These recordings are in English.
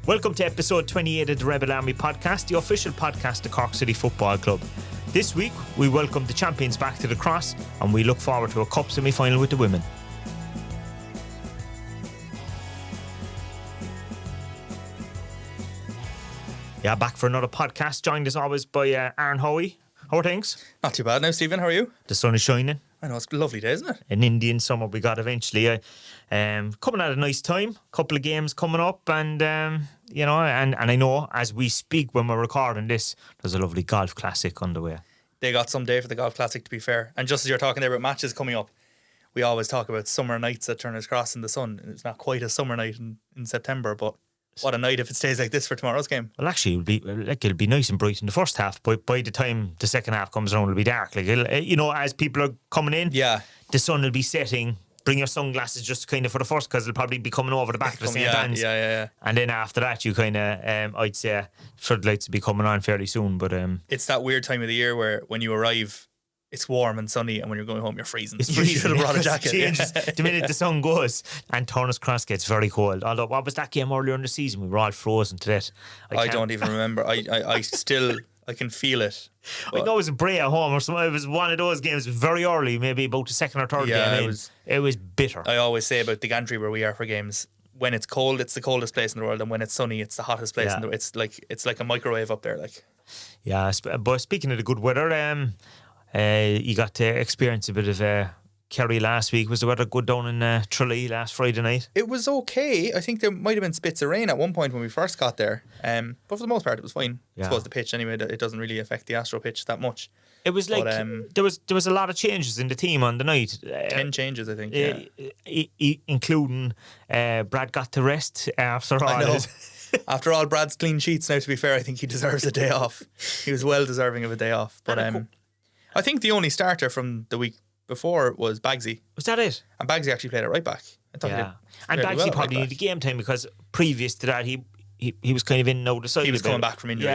Welcome to episode 28 of the Rebel Army podcast, the official podcast of Cork City Football Club. This week, we welcome the champions back to the Cross and we look forward to a cup semi-final with the women. Yeah, back for another podcast, joined as always by Aaron Howie. How are things? Not too bad now, Stephen. How are you? The sun is shining. I know, it's a lovely day, isn't it? An Indian summer we got eventually. Coming at a nice time. Couple of games coming up and, and I know as we speak when we're recording this, there's a lovely golf classic underway. They got some day for the golf classic, to be fair. And just as you're talking there about matches coming up, we always talk about summer nights at Turner's Cross in the sun. It's not quite a summer night in September, but what a night if it stays like this for tomorrow's game. Well, actually, it'll be nice and bright in the first half, but by the time the second half comes around, it'll be dark. As people are coming in, the sun will be setting. Bring your sunglasses just kind of for the first, because it'll probably be coming over the back of the St. Anne's. Yeah. And then after that, you kind of, I'd say, floodlights will be coming on fairly soon. But it's that weird time of the year where when you arrive, it's warm and sunny, and when you're going home, you're freezing. You should have brought a jacket. Changes the minute the sun goes, and Turner's Cross gets very cold. Although, what was that game earlier in the season? We were all frozen to death. I don't even remember. I can feel it. I know it was a Bray at home or something. It was one of those games very early, maybe about the second or third game. It was bitter. I always say about the gantry where we are for games, when it's cold, it's the coldest place in the world, and when it's sunny, it's the hottest place in the world. It's like a microwave up there. Yeah, but speaking of the good weather, you got to experience a bit of Kerry last week. Was the weather good down in Tralee last Friday night? It was okay. I think there might have been spits of rain at one point when we first got there. But for the most part, it was fine. Yeah. I suppose the pitch, anyway, it doesn't really affect the Astro pitch that much. It was like there was a lot of changes in the team on the night. 10 changes, I think. Including Brad got to rest after all. I know. After all Brad's clean sheets, now to be fair, I think he deserves a day off. He was well deserving of a day off. But I think the only starter from the week before was Bagsy. Was that it? And Bagsy actually played at right back. I thought he did and Bagsy probably needed game time because previous to that he was kind of in and out of the side. He was coming back from injury.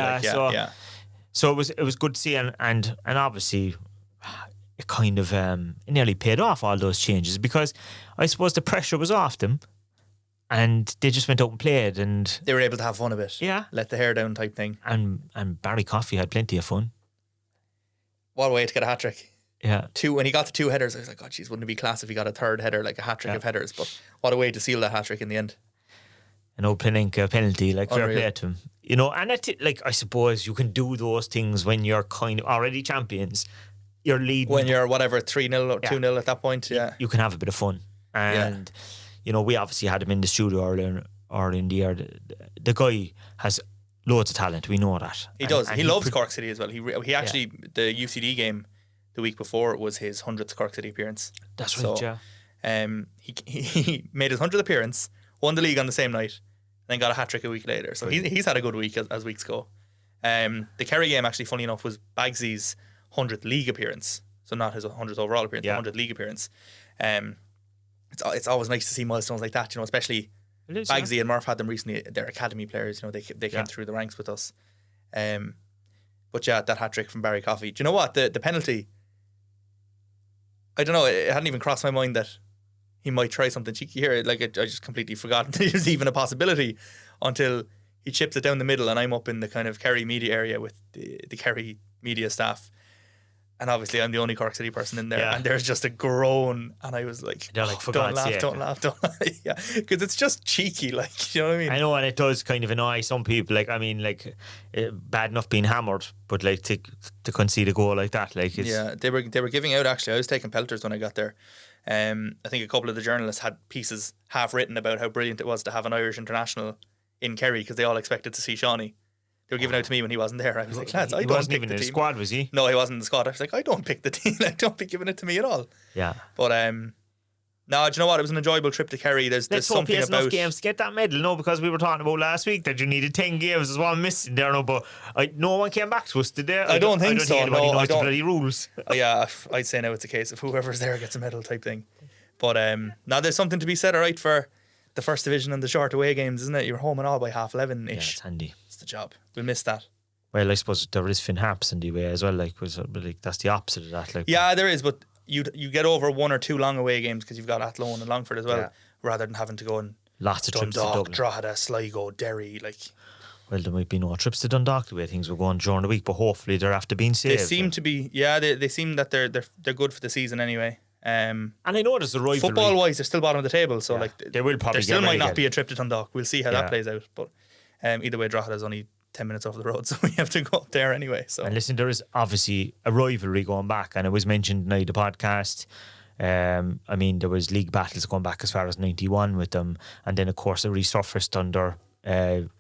So it was good to see and obviously it kind of it nearly paid off, all those changes, because I suppose the pressure was off them and they just went out and played and they were able to have fun a bit. Yeah. Let the hair down type thing. And Barry Coffey had plenty of fun. What a way to get a hat trick. Yeah. When he got the 2 headers, I was like, God, jeez, wouldn't it be class if he got a third header, like a hat trick of headers? But what a way to seal that hat trick in the end. An old Plinenka penalty, fair play to him. And I suppose you can do those things when you're kind of already champions. You're leading. When you're 3-0 or 2-0 at that point, you can have a bit of fun. And, we obviously had him in the studio earlier in the year. The guy has loads of talent, we know that. He does. He loves Cork City as well. He actually, the UCD game the week before was his 100th Cork City appearance. That's right, yeah. He made his 100th appearance, won the league on the same night, and then got a hat-trick a week later. So he's had a good week as weeks go. The Kerry game, actually, funny enough, was Bagsy's 100th league appearance. So not his 100th overall appearance, the 100th league appearance. It's always nice to see milestones like that, especially Bagsy and Murph had them recently. They're academy players, they came through the ranks with us. But that hat-trick from Barry Coffey. Do you know what? The penalty, I don't know, it hadn't even crossed my mind that he might try something cheeky here. I just completely forgot there was even a possibility until he chips it down the middle and I'm up in the kind of Kerry media area with the Kerry media staff. And obviously I'm the only Cork City person in there and there's just a groan and I was like, they're like, don't laugh. Yeah, because it's just cheeky, you know what I mean? I know, and it does kind of annoy some people. Bad enough being hammered, but to concede a goal like that, they were giving out, actually. I was taking pelters when I got there. I think a couple of the journalists had pieces half written about how brilliant it was to have an Irish international in Kerry because they all expected to see Shawnee. They were giving out to me when he wasn't there. I was like, lads, I don't pick the team. He wasn't even in the squad, was he? No, he wasn't in the squad. I was like, I don't pick the team. Don't be giving it to me at all. Yeah. But no, do you know what? It was an enjoyable trip to Kerry. There's something about enough games to get that medal. No, because we were talking about last week that you needed 10 games as well missing there. No, but no one came back to us today. I don't think so. Anybody knows the bloody rules. Yeah, I'd say now it's a case of whoever's there gets a medal type thing. But now there's something to be said, all right, for the first division and the short away games, isn't it? You're home and all by 11:30ish. Yeah, it's handy. It's the job. We'll miss that. Well, I suppose there is Finn Harps in the way as well. That's the opposite of that. Yeah, there is, but you get over 1 or 2 long away games because you've got Athlone and Longford as well, rather than having to go and Lots of trips to Dundalk, Dublin. Drogheda, Sligo, Derry, like Well, there might be no trips to Dundalk the way things were going during the week, but hopefully they're after being saved. they seem to be. Yeah, they seem that they're good for the season anyway. And I know there's a rivalry. Football wise, they're still bottom of the table, so like they will probably there still get might not relegated. be a trip to Dundalk. We'll see how that plays out. But either way, Drogheda's only 10 minutes off the road, so we have to go up there anyway. So And listen, there is obviously a rivalry going back, and it was mentioned in the podcast. I mean, there was league battles going back as far as 91 with them, and then of course it resurfaced under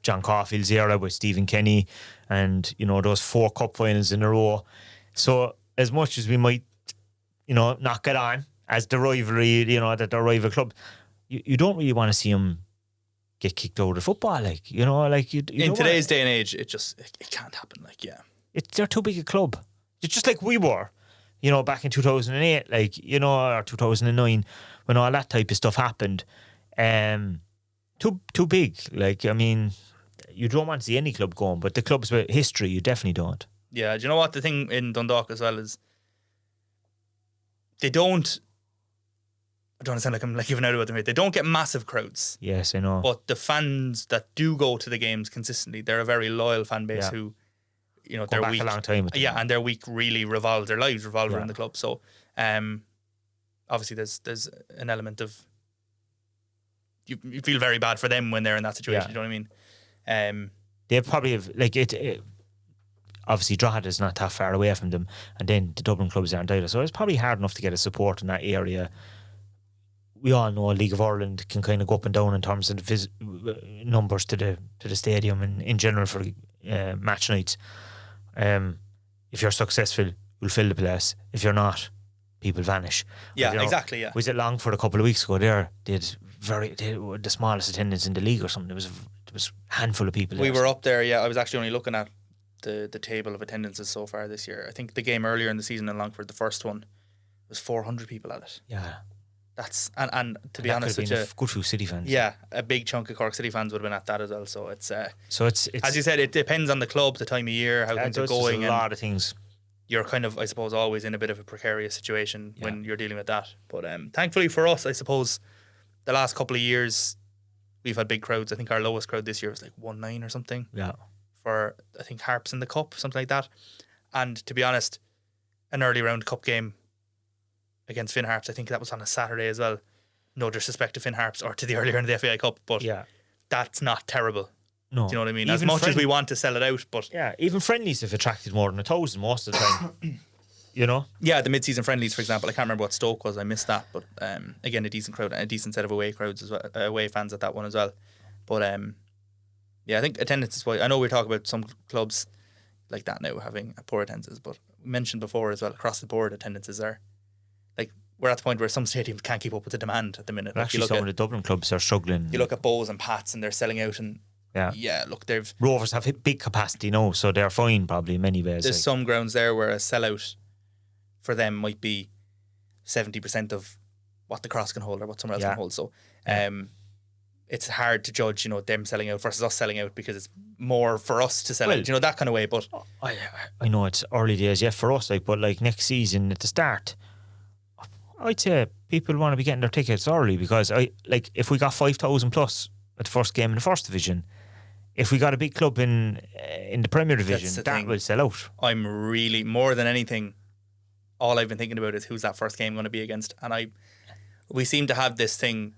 John Caulfield's era with Stephen Kenny, and you know those 4 cup finals in a row. So as much as we might, you know, not get on as the rivalry, you know, that the rival club, you don't really want to see them get kicked out of football, like, you know, like you in today's day and age, it can't happen. Like, yeah, they're too big a club. It's just like we were, you know, back in 2008, like, you know, or 2009, when all that type of stuff happened. Too big. Like, I mean, you don't want to see any club going, but the clubs with history, you definitely don't. Yeah, do you know what the thing in Dundalk as well is? They don't. I don't want to sound like I'm like giving out about them here. They don't get massive crowds. Yes, I know. But the fans that do go to the games consistently, they're a very loyal fan base who, you know, Go their back week, a long time with them. and their week really their lives revolve around the club. So, obviously, there's an element of you feel very bad for them when they're in that situation. Yeah. You know what I mean? They probably have, like, it obviously Drogheda's not that far away from them, and then the Dublin clubs aren't either. So it's probably hard enough to get a support in that area. We all know League of Ireland can kind of go up and down in terms of the numbers to the stadium and in general for match nights. If you're successful, you'll fill the place. If you're not, people vanish. Yeah, you know, exactly. Yeah, was it Longford a couple of weeks ago? They had the smallest attendance in the league or something. There was a handful of people. we there. were up there. Yeah, I was actually only looking at the table of attendances so far this year. I think the game earlier in the season in Longford, the first one, was 400 people at it. Yeah. That's and to be That honest, could have such been a good few City fans. yeah, a big chunk of Cork City fans would have been at that as well. So it's it's as you said, it depends on the club, the time of year, how things are going, a and lot of things. you're kind of, I suppose, always in a bit of a precarious situation when you're dealing with that. But thankfully for us, I suppose, the last couple of years we've had big crowds. I think our lowest crowd this year was like 1-9 or something. Yeah. For I think Harps in the Cup, something like that. And to be honest, an early round cup game against Finn Harps, I think that was on a Saturday as well. No disrespect to Finn Harps or to the earlier in the FAI Cup, but that's not terrible. No. Do you know what I mean? As much as we want to sell it out, but even friendlies have attracted more than 1,000 most of the time. You know? Yeah, the mid-season friendlies, for example. I can't remember what Stoke was. I missed that, but again, a decent crowd and a decent set of away crowds as well, away fans at that one as well. But I think attendance is why. I know we're talking about some clubs like that now having poor attendances, but we mentioned before as well, across the board attendances are like, we're at the point where some stadiums can't keep up with the demand at the minute. Like, actually, some of the Dublin clubs are struggling. You look at Bows and Pats and they're selling out, and look, they've Rovers have big capacity now, so they're fine probably in many ways. There's some grounds there where a sellout for them might be 70% of what the Cross can hold or what somewhere else can hold. So it's hard to judge, you know, them selling out versus us selling out because it's more for us to sell out, you know, that kind of way. But I know it's early days yet for us, like, but like next season at the start, I'd say people want to be getting their tickets early, because if we got 5,000 plus at the first game in the first division, if we got a big club in the Premier Division, that will sell out. I'm really, more than anything, all I've been thinking about is who's that first game going to be against. And we seem to have this thing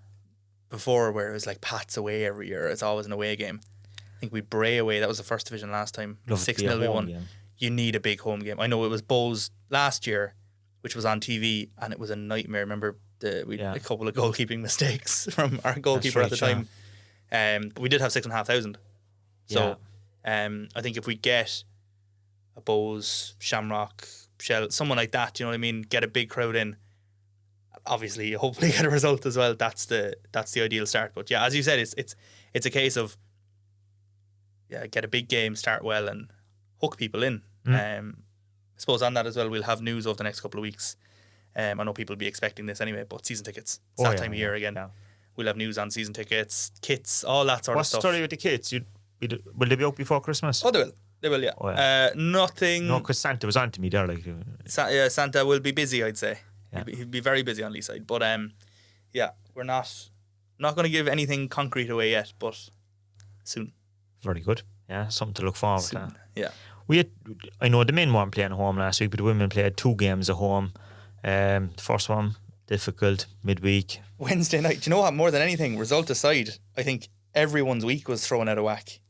before where it was like Pats away every year. It's always an away game. I think we Bray away. That was the first division last time. 6-0 we won. Game. You need a big home game. I know it was Bows last year, which was on TV, and it was a nightmare. Remember, we had a couple of goalkeeping mistakes from our goalkeeper at the time. But we did have 6,500. So I think if we get a Bows, Shamrock, Shell, someone like that, you know what I mean, get a big crowd in, obviously hopefully get a result as well. That's the ideal start. But yeah, as you said, it's a case of get a big game, start well, and hook people in. I suppose on that as well, we'll have news over the next couple of weeks. I know people will be expecting this anyway, but season tickets, it's that time of year again. We'll have news on season tickets, kits, all that sort of stuff. What's the story with the kits? Will they be out before Christmas? Oh, they will. They will, yeah. Oh, yeah. Nothing. No, because Santa was on to me there. Like, Santa will be busy, I'd say. Yeah. He'll be very busy on Lee's side. But we're not not going to give anything concrete away yet, but soon. Very good. Yeah, something to look forward to. Yeah. I know the men weren't playing at home last week, but the women played 2 games at home. The first one, difficult, midweek. Wednesday night. Do you know what? More than anything, result aside, I think everyone's week was thrown out of whack.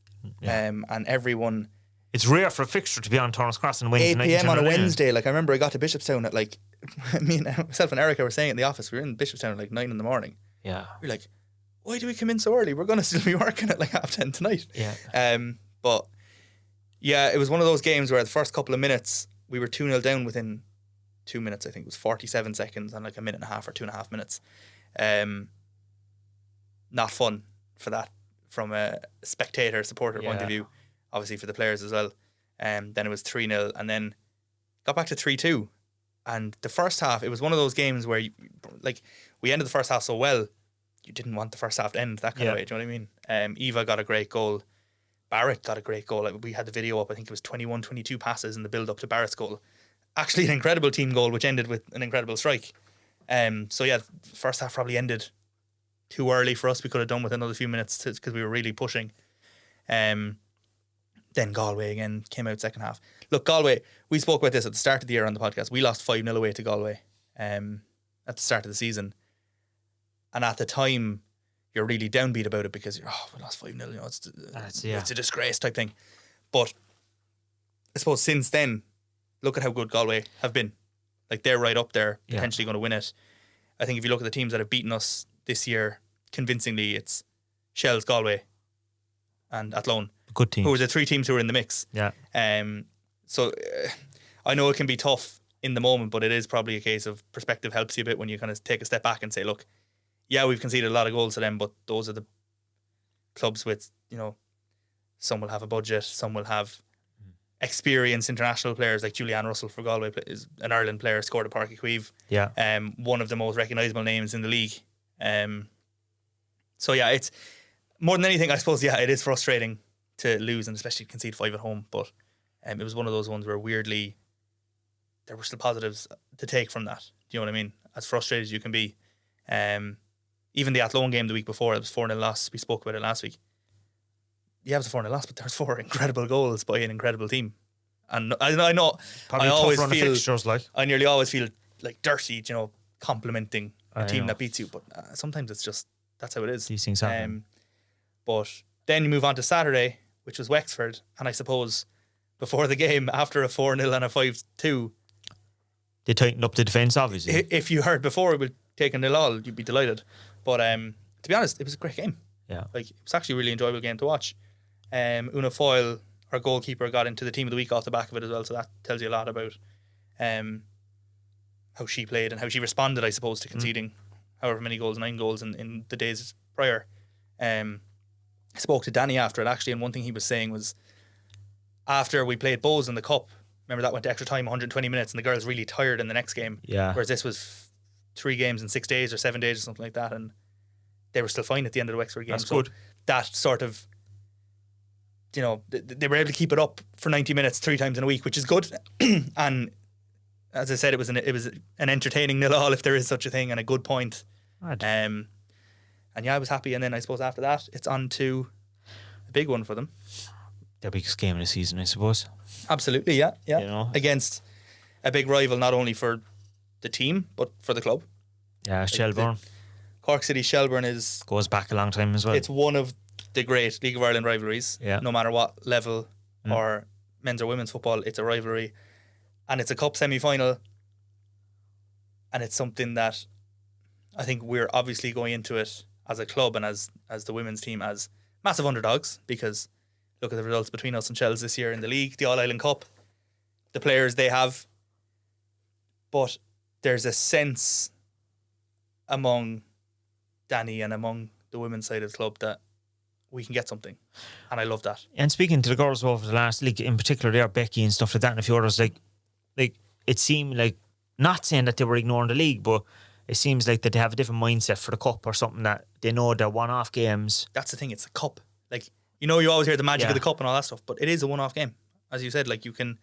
Yeah. And everyone... It's rare for a fixture to be on Turner's Cross on a Wednesday 8 night. 8 p.m. on a Wednesday. Like, I remember I got to Bishopstown at like... myself and Erica were saying in the office, we were in Bishopstown at like 9 in the morning. Yeah. We were like, why do we come in so early? We're going to still be working at like 10:30 tonight. Yeah. But yeah, it was one of those games where the first couple of minutes, we were 2-0 down within 2 minutes. I think it was 47 seconds and like a minute and a half or 2.5 minutes. Not fun for that from a spectator, supporter point of view. Obviously for the players as well. Then it was 3-0 and then got back to 3-2. And the first half, it was one of those games where we ended the first half so well, you didn't want the first half to end that kind of way. Do you know what I mean? Eva got a great goal. Barrett got a great goal. We had the video up. I think it was 21, 22 passes in the build up to Barrett's goal. Actually, an incredible team goal, which ended with an incredible strike. So yeah, first half probably ended too early for us. We could have done with another few minutes because we were really pushing. Then Galway again came out second half. Look, Galway, we spoke about this at the start of the year on the podcast. We lost 5-0 away to Galway at the start of the season. And at the time, you're really downbeat about it because we lost 5-0. You know, it's a disgrace type thing. But I suppose since then, look at how good Galway have been. Like, they're right up there, potentially going to win it. I think if you look at the teams that have beaten us this year convincingly, it's Shells, Galway, and Athlone. Good teams. Who are the 3 teams who are in the mix. Yeah. So I know it can be tough in the moment, but it is probably a case of perspective helps you a bit when you kind of take a step back and say, look, yeah, we've conceded a lot of goals to them, but those are the clubs with, you know, some will have a budget, some will have experienced international players like Julianne Russell for Galway is an Ireland player, scored at Páirc Uí Chaoimh. Yeah. One of the most recognisable names in the league. So yeah, it's more than anything, I suppose, yeah, it is frustrating to lose and especially concede 5 at home, but it was one of those ones where weirdly there were still positives to take from that. Do you know what I mean? As frustrated as you can be. Even the Athlone game the week before, it was 4-0 loss. We spoke about it last week. Yeah, it was a 4-0 loss, but there was 4 incredible goals by an incredible team. And I know Probably I always tough run of feel fixtures, like. I nearly always feel like dirty, you know, complimenting a team know. that beats you, but sometimes it's just that's how it is. These things happen. But then you move on to Saturday, which was Wexford, and I suppose before the game, after a 4-0 and a 5-2, They tightened up the defence, obviously. if you heard before we were taking 0-0, you'd be delighted. But to be honest, it was a great game. Yeah. Like, it was actually a really enjoyable game to watch. Una Foyle, our goalkeeper, got into the team of the week off the back of it as well, so that tells you a lot about how she played and how she responded, I suppose, to conceding however many goals, 9 goals in the days prior. I spoke to Danny after it, actually, and one thing he was saying was after we played Bows in the Cup, remember that went to extra time, 120 minutes, and the girls really tired in the next game. Yeah. Whereas this was 3 games in 6 days or 7 days or something like that, and they were still fine at the end of the Wexford game. That's so good. That sort of, you know, they were able to keep it up for 90 minutes 3 times in a week, which is good. And as I said, it was an entertaining 0-0, if there is such a thing, and a good point. And yeah, I was happy. And then I suppose after that, it's on to a big one for them. Their biggest game of the season, I suppose. Absolutely, yeah. You know? Against a big rival, not only for the team, but for the club. Yeah, Shelbourne. Cork City Shelbourne goes back a long time as well. It's one of the great League of Ireland rivalries. Yeah. No matter what level or men's or women's football, it's a rivalry. And it's a cup semi-final. And it's something that I think we're obviously going into it as a club and as the women's team as massive underdogs, because look at the results between us and Shells this year in the league, the All-Ireland Cup, the players they have. But there's a sense among Danny and among the women's side of the club that we can get something. And I love that. And speaking to the girls over the last league, in particular there, Becky and stuff like that, and a few others, like it seemed like, not saying that they were ignoring the league, but it seems like that they have a different mindset for the cup or something, that they know they're one-off games. That's the thing, it's a cup. Like, you know, you always hear the magic of the cup and all that stuff, but it is a one-off game. As you said, like, you can...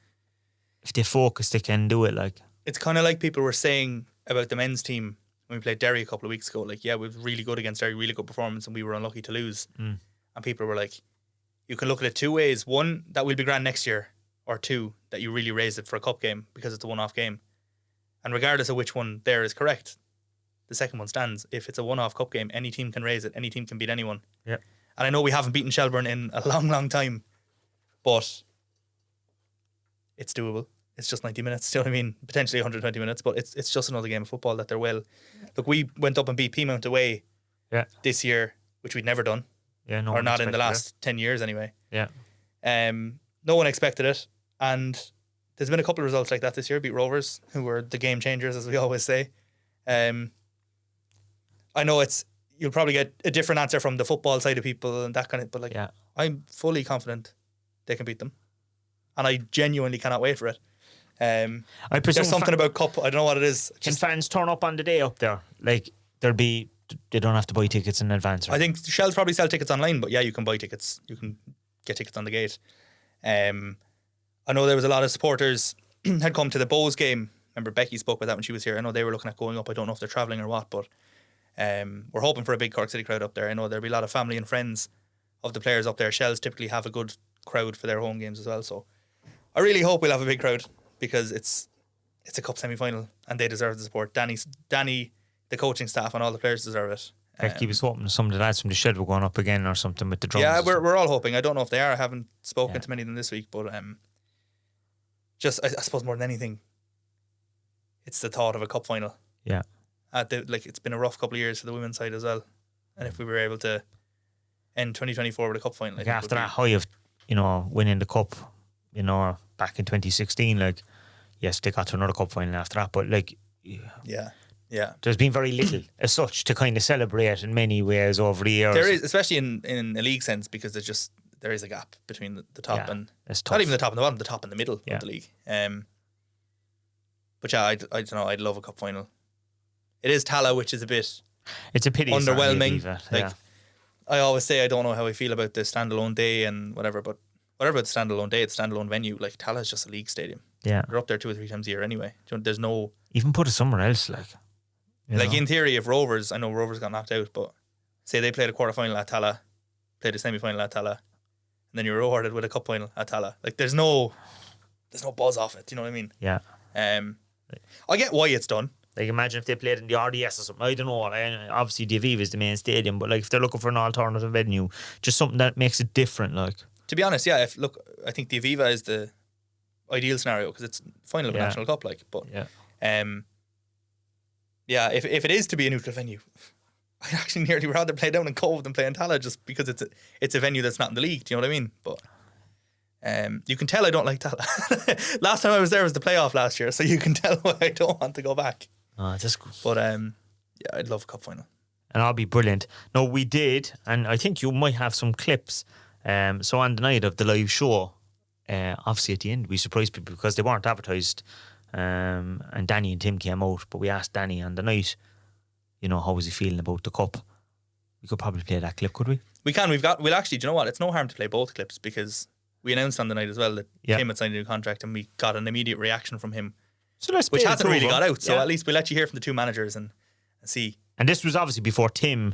If they focus, they can do it, like... It's kind of like people were saying about the men's team when we played Derry a couple of weeks ago. Like, yeah, we were really good against Derry, really good performance, and we were unlucky to lose. And people were like, you can look at it two ways. One, that we'll be grand next year, or two, that you really raised it for a cup game because it's a one-off game. And regardless of which one there is correct, the second one stands. If it's a one-off cup game, any team can raise it. Any team can beat anyone. Yeah. And I know we haven't beaten Shelbourne in a long, long time, but it's doable. It's just 90 minutes. Do you know what I mean? Potentially 120 minutes, but it's just another game of football that they're well. Look, we went up and beat Peamount away this year, which we'd never done. Yeah, no or one not in the expected last 10 years anyway. Yeah. No one expected it. And there's been a couple of results like that this year. Beat Rovers, who were the game changers, as we always say. I know you'll probably get a different answer from the football side of people and that kind of, but I'm fully confident they can beat them. And I genuinely cannot wait for it. I presume there's something about cup. I don't know what it is. Can fans turn up on the day up there? Like they don't have to buy tickets in advance. Right? I think Shell's probably sell tickets online, but yeah, you can buy tickets. You can get tickets on the gate. I know there was a lot of supporters had come to the Bows game. Remember Becky spoke about that when she was here. I know they were looking at going up. I don't know if they're travelling or what, but we're hoping for a big Cork City crowd up there. I know there'll be a lot of family and friends of the players up there. Shells typically have a good crowd for their home games as well, so I really hope we'll have a big crowd because it's a cup semi-final and they deserve the support. Danny, the coaching staff and all the players deserve it. Becky was hoping some of the lads from the shed were going up again or something with the drums. Yeah, we're all hoping. I don't know if they are. I haven't spoken to many of them this week, but just I suppose more than anything, it's the thought of a cup final. Yeah. It's been a rough couple of years for the women's side as well, and if we were able to end 2024 with a cup final, after that high of winning the cup, back in 2016, yes, they got to another cup final after that, but yeah, there's been very little as such to kind of celebrate in many ways over the years. There is, especially in a league sense, because there is a gap between the top and not even the top and the bottom, the top and the middle of the league. But yeah, I don't know. I'd love a cup final. It is Tala, which is it's a pity underwhelming. I always say I don't know how I feel about the standalone day and whatever, but whatever about the standalone day, it's standalone venue. Like Tala is just a league stadium. Yeah, they're up there 2 or 3 times a year anyway. There's no even put it somewhere else. In theory, if Rovers, I know Rovers got knocked out, but say they played a quarter final at Tala, played a semi final at Tala, and then you're rewarded with a cup final at Tala. There's no buzz off it. Do you know what I mean? Yeah. I get why it's done. Imagine if they played in the RDS or something. I don't know. Obviously, the Aviva is the main stadium, but if they're looking for an alternative venue, just something that makes it different. To be honest, yeah. I think the Aviva is the ideal scenario because it's final of a national cup. But if it is to be a neutral venue, I'd actually nearly rather play down in Cove than play in Tala just because it's a venue that's not in the league. Do you know what I mean? But you can tell I don't like Tala. Last time I was there was the playoff last year, so you can tell why I don't want to go back. Oh, that's good. But I'd love a cup final. And I'll be brilliant. No, we did, and I think you might have some clips. So on the night of the live show, obviously at the end we surprised people because they weren't advertised. And Danny and Tim came out, but we asked Danny on the night, how was he feeling about the cup? We could probably play that clip, could we? We can. We'll actually, do you know what? It's no harm to play both clips because we announced on the night as well that Tim had signed a new contract and we got an immediate reaction from him. So let's which hasn't really got out. So at least we'll let you hear from the two managers and see. And this was obviously before Tim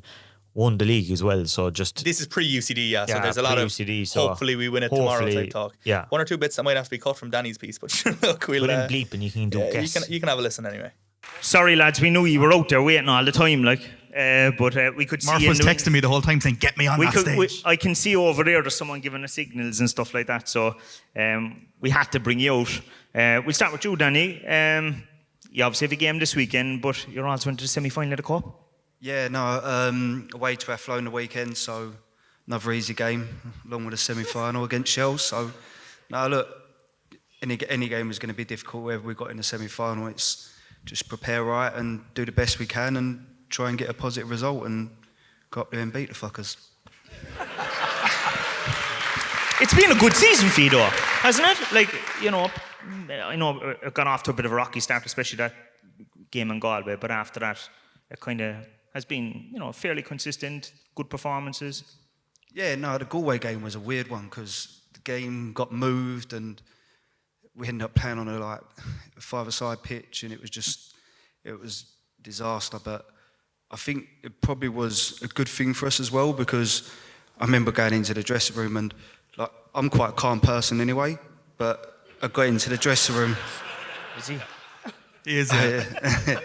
won the league as well. So this is pre-UCD, so there's a lot of UCD, so hopefully we win it tomorrow type talk. Yeah. 1 or 2 bits that might have to be cut from Danny's piece, but look, we'll bleep and you can do guess. You can have a listen anyway. Sorry lads, we knew you were out there waiting all the time, but we could see. Murph was texting me the whole time saying, "Get me on that stage." I can see over there there's someone giving us signals and stuff like that, so we had to bring you out. We'll start with you, Danny. You obviously have a game this weekend, but you're also into the semi-final of the Cup. Yeah, no, away to Athlone the weekend, so another easy game, along with a semi-final against Shell. So, no, look, any game is going to be difficult, wherever we got in the semi-final. It's just prepare right and do the best we can and try and get a positive result and go up there and beat the fuckers. It's been a good season for you, though, hasn't it? I know it got off to a bit of a rocky start, especially that game in Galway, but after that, it kind of has been, fairly consistent, good performances. Yeah, no, the Galway game was a weird one because the game got moved and we ended up playing on a 5-a-side pitch, and it was disaster, but I think it probably was a good thing for us as well, because I remember going into the dressing room and like I'm quite a calm person anyway, but I got into the dressing room. Is he? He is, yeah.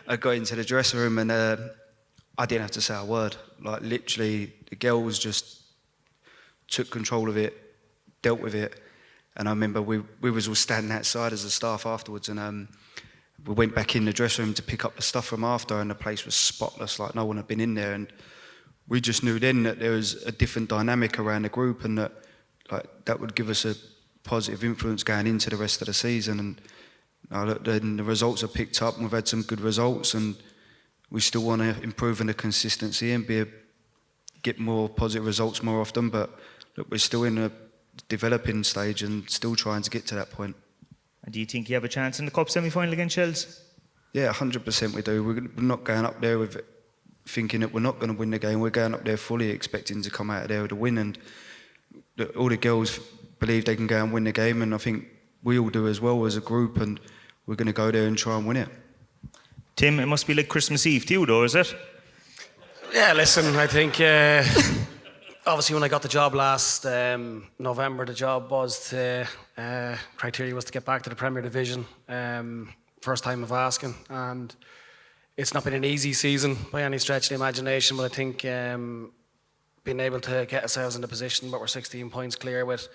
I got into the dressing room and I didn't have to say a word. Like literally, the girls just took control of it, dealt with it, and I remember we was all standing outside as a staff afterwards, and we went back in the dressing room to pick up the stuff from after, and the place was spotless, like no one had been in there, and we just knew then that there was a different dynamic around the group, and that would give us a positive influence going into the rest of the season. And then the results have picked up, and we've had some good results, and we still want to improve in the consistency and get more positive results more often. But look, we're still in a developing stage and still trying to get to that point. And do you think you have a chance in the Cup semi-final against Shells? Yeah, 100% we do. We're not going up there with thinking that we're not going to win the game. We're going up there fully expecting to come out of there with a win. And all the girls believe they can go and win the game, and I think we all do as well as a group, and we're going to go there and try and win it. Tim, it must be like Christmas Eve to you though, is it? Yeah, listen, I think obviously when I got the job last November, the job was criteria was to get back to the Premier Division. First time of asking, and it's not been an easy season by any stretch of the imagination, but I think being able to get ourselves in the position where we're 16 points clear with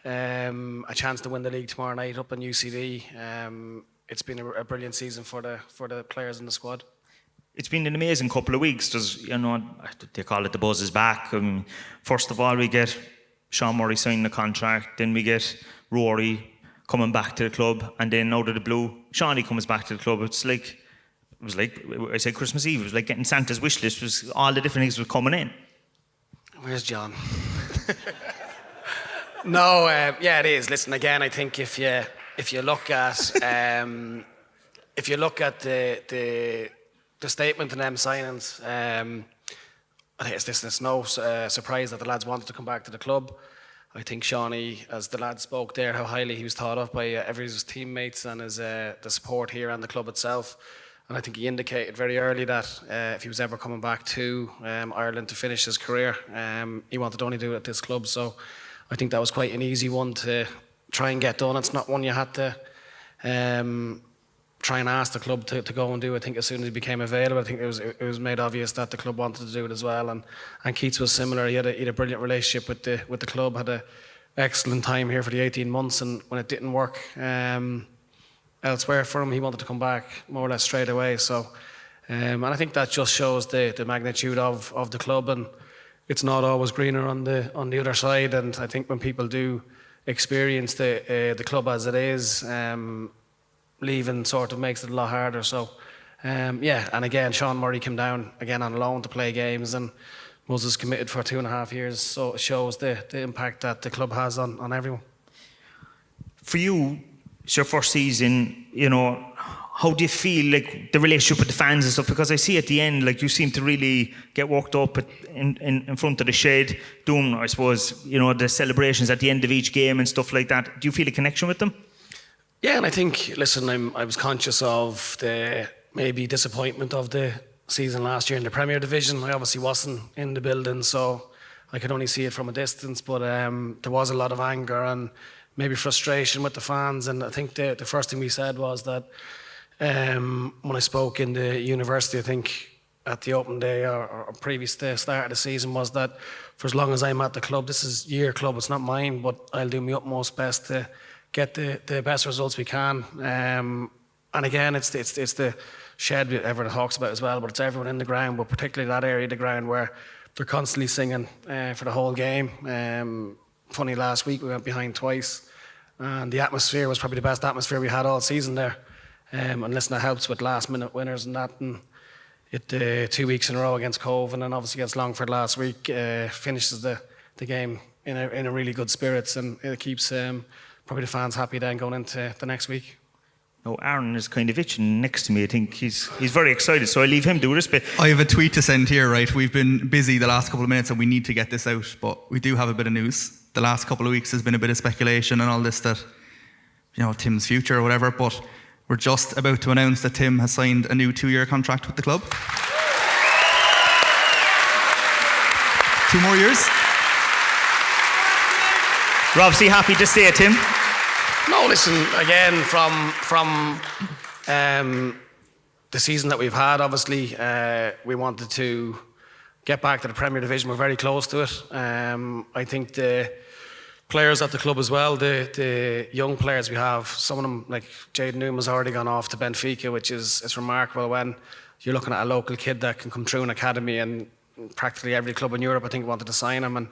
a chance to win the league tomorrow night up in UCD, it's been a brilliant season for the players in the squad. It's been an amazing couple of weeks. They call it the buzz is back. First of all, we get Sean Murray signing the contract, then we get Rory coming back to the club, and then out of the blue, Shawnee comes back to the club. It was like I said Christmas Eve. It was like getting Santa's wish list. It was all the different things were coming in. Where's John? No, yeah, it is. Listen, again, I think if you look at the statement in them signings, I think it's no surprise that the lads wanted to come back to the club. I think Shawnee, as the lad spoke there, how highly he was thought of by every of his teammates and his the support here and the club itself. And I think he indicated very early that if he was ever coming back to Ireland to finish his career, he wanted to only do it at this club. So I think that was quite an easy one to try and get done. It's not one you had to try and ask the club to go and do. I think as soon as he became available, I think it was made obvious that the club wanted to do it as well. And Keats was similar. He had a brilliant relationship with the club. Had an excellent time here for the 18 months. And when it didn't work elsewhere for him, he wanted to come back more or less straight away. So, and I think that just shows the magnitude of the club. And it's not always greener on the other side. And I think when people do experience the club as it is, leaving sort of makes it a lot harder. So, yeah, and again, Sean Murray came down again on loan to play games, and Moses committed for 2.5 years. So it shows the impact that the club has on everyone. For you, it's your first season, how do you feel, like, the relationship with the fans and stuff? Because I see at the end, like, you seem to really get worked up in front of the shed, doing, I suppose, the celebrations at the end of each game and stuff like that. Do you feel a connection with them? Yeah, and I think, listen, I was conscious of the maybe disappointment of the season last year in the Premier Division. I obviously wasn't in the building, so I could only see it from a distance, but there was a lot of anger and maybe frustration with the fans. And I think the first thing we said was that when I spoke in the university, I think at the open day or previous to the start of the season, was that for as long as I'm at the club, this is your club, it's not mine, but I'll do my utmost best to get the best results we can. And again, it's the shed everyone talks about as well, but it's everyone in the ground, but particularly that area of the ground where they're constantly singing for the whole game. Funny, last week we went behind twice, and the atmosphere was probably the best atmosphere we had all season there. And listen, it helps with last minute winners and that. And it 2 weeks in a row against Cove, and then obviously against Longford last week, finishes the game in a really good spirits, and it keeps probably the fans happy then going into the next week. No, Aaron is kind of itching next to me. I think he's very excited, so I leave him do this bit. I have a tweet to send here, right? We've been busy the last couple of minutes and we need to get this out, but we do have a bit of news. The last couple of weeks has been a bit of speculation and all this that, Tim's future or whatever, but We're just about to announce that Tim has signed a new 2-year contract with the club. 2 more years. You're obviously happy to stay, Tim. No, listen, again, from the season that we've had, obviously, we wanted to get back to the Premier Division. We're very close to it. I think the players at the club as well, the young players we have, some of them, like Jayden Newman's already gone off to Benfica, which is remarkable when you're looking at a local kid that can come through an academy, and practically every club in Europe, I think, wanted to sign him. And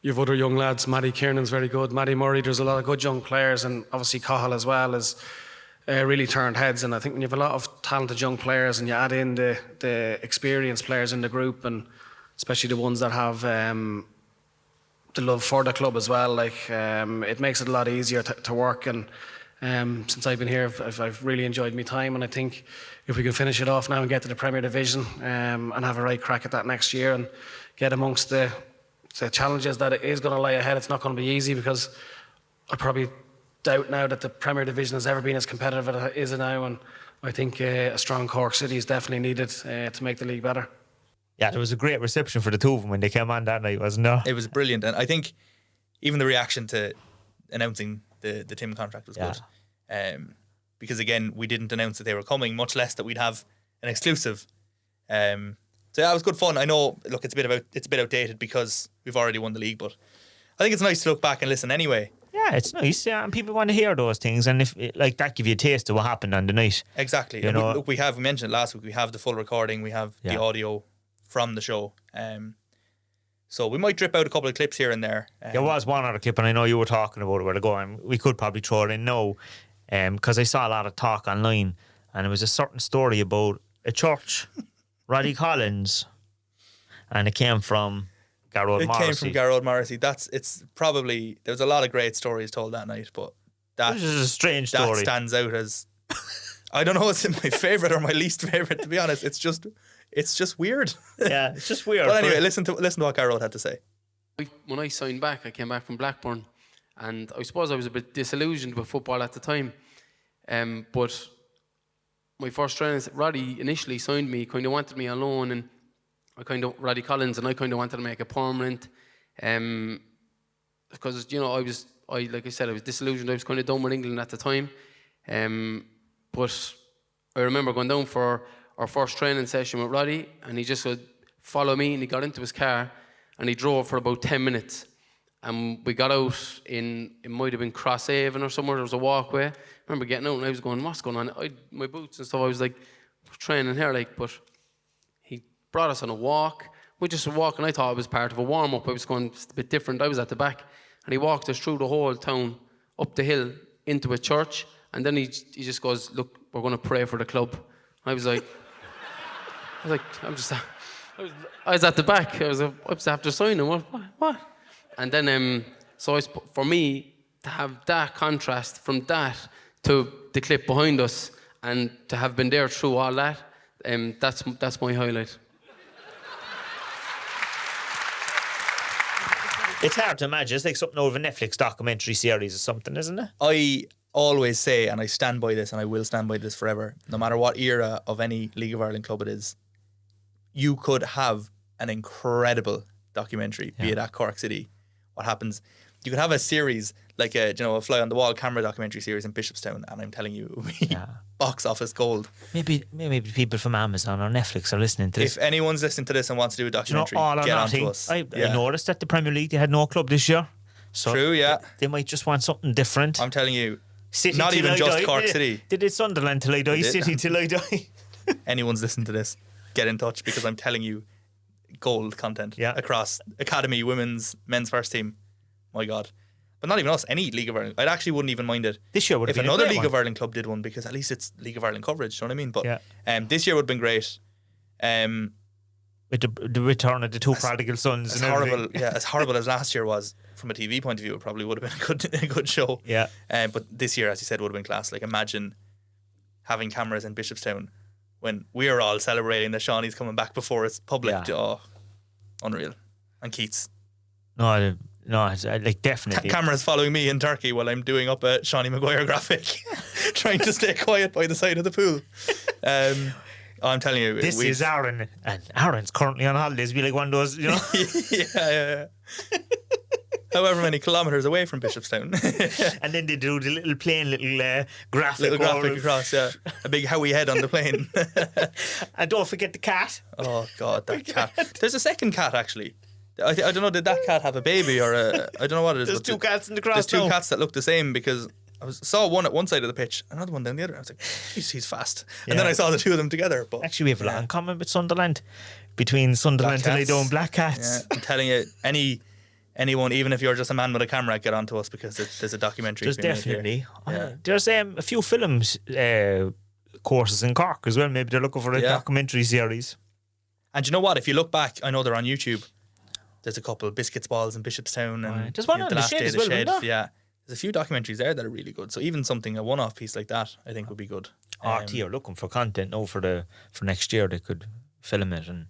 you've other young lads. Matty Kiernan's very good. Matty Murray, there's a lot of good young players, and obviously Cahill as well has really turned heads. And I think when you have a lot of talented young players and you add in the experienced players in the group, and especially the ones that have the love for the club as well, it makes it a lot easier to work. And since I've been here, I've really enjoyed my time, and I think if we can finish it off now and get to the Premier Division and have a right crack at that next year and get amongst the challenges that it is going to lie ahead, it's not going to be easy, because I probably doubt now that the Premier Division has ever been as competitive as it is now, and I think a strong Cork City is definitely needed to make the league better. Yeah, there was a great reception for the two of them when they came on that night, wasn't there? It was brilliant, and I think even the reaction to announcing the Tim contract was good. Because again, we didn't announce that they were coming, much less that we'd have an exclusive. So yeah, it was good fun. I know, look, it's a bit outdated because we've already won the league, but I think it's nice to look back and listen anyway. Yeah, it's nice, and people want to hear those things, and if that give you a taste of what happened on the night. Exactly. You know, we mentioned it last week. We have the full recording. We have the audio from the show. So we might drip out a couple of clips here and there. There was one other clip, and I know you were talking about it where to go, and we could probably throw it in now, because I saw a lot of talk online, and it was a certain story about a church, Roddy Collins, and it came from Gearóid Morrissey. It came from Gearóid Morrissey. It's probably, there's a lot of great stories told that night, but this is a strange story. That stands out as, I don't know, it's my favourite or my least favourite, to be honest. It's just weird. Yeah, it's just weird. But anyway, listen to what Gearóid had to say. When I signed back, I came back from Blackburn, and I suppose I was a bit disillusioned with football at the time. But my first trainer, Roddy, initially signed me, kind of wanted me on loan, and Roddy Collins, and I kind of wanted to make it permanent. Because, like I said, I was disillusioned. I was kind of done with England at the time. But I remember going down for our first training session with Roddy, and he just said, follow me, and he got into his car, and he drove for about 10 minutes. And we got out it might have been Crosshaven or somewhere, there was a walkway. I remember getting out and I was going, what's going on? My boots and stuff, I was like, training here, but he brought us on a walk. We just were walking, I thought it was part of a warm-up. I was going, it's a bit different, I was at the back. And he walked us through the whole town, up the hill, into a church. And then he just goes, look, we're going to pray for the club. I was like, I was at the back. I was after signing. What? And then, for me to have that contrast from that to the clip behind us, and to have been there through all that, that's my highlight. It's hard to imagine. It's like something over a Netflix documentary series or something, isn't it? I always say, and I stand by this, and I will stand by this forever, no matter what era of any League of Ireland club it is, you could have an incredible documentary, be it at Cork City. What happens? You could have a series like a fly on the wall camera documentary series in Bishopstown, and I'm telling you, it would be box office gold. Maybe people from Amazon or Netflix are listening to this. If anyone's listening to this and wants to do a documentary, all or get nothing. on to us. I noticed that the Premier League, they had no club this year. So true, yeah. They might just want something different. I'm telling you, City not even just Cork City. They did Sunderland till I die, City till I die. Anyone's listening to this, get in touch, because I'm telling you, gold content across academy, women's, men's first team. My God. But not even us, any League of Ireland. I actually wouldn't even mind it this year would have if been another a great League one. of Ireland club did one, because at least it's League of Ireland coverage, do you know what I mean? But this year would have been great. With the return of the two prodigal sons As and horrible, everything. as horrible as last year was from a TV point of view, it probably would have been a good show. Yeah. But this year, as you said, would have been class. Like, imagine having cameras in Bishopstown when we're all celebrating that Shawnee's coming back before it's public. Yeah. Oh, unreal. And Keats. No, it's like definitely. Cameras following me in Turkey while I'm doing up a Shawnee Maguire graphic. trying to stay quiet by the side of the pool. I'm telling you, This is Aaron, and Aaron's currently on holidays. Be like one of those, you know. yeah. However many kilometres away from Bishopstown. And then they do the little graphic. Little graphic across, yeah. A big Howie head on the plane. And don't forget the cat. Oh, God, that cat. There's a second cat, actually. I don't know, did that cat have a baby or I don't know what it is. There's but two cats in the cross. There's two cats that look the same because saw one at one side of the pitch, another one down the other. I was like, he's fast. And then I saw the two of them together. But actually, we have a lot in common with Sunderland. Between Sunderland and Leydon Black Cats. Yeah, I'm telling you, anyone, even if you're just a man with a camera, get onto us because there's a documentary. There's definitely. Yeah. There's a few films courses in Cork as well. Maybe they're looking for a documentary series. And you know what? If you look back, I know they're on YouTube. There's a couple of Biscuits Balls in Bishopstown and there's one on the the Last Shed Day as of the well, Shed. isn't there? Yeah, there's a few documentaries there that are really good. So even something, a one-off piece like that, I think would be good. RT are looking for content now for next year. They could film it and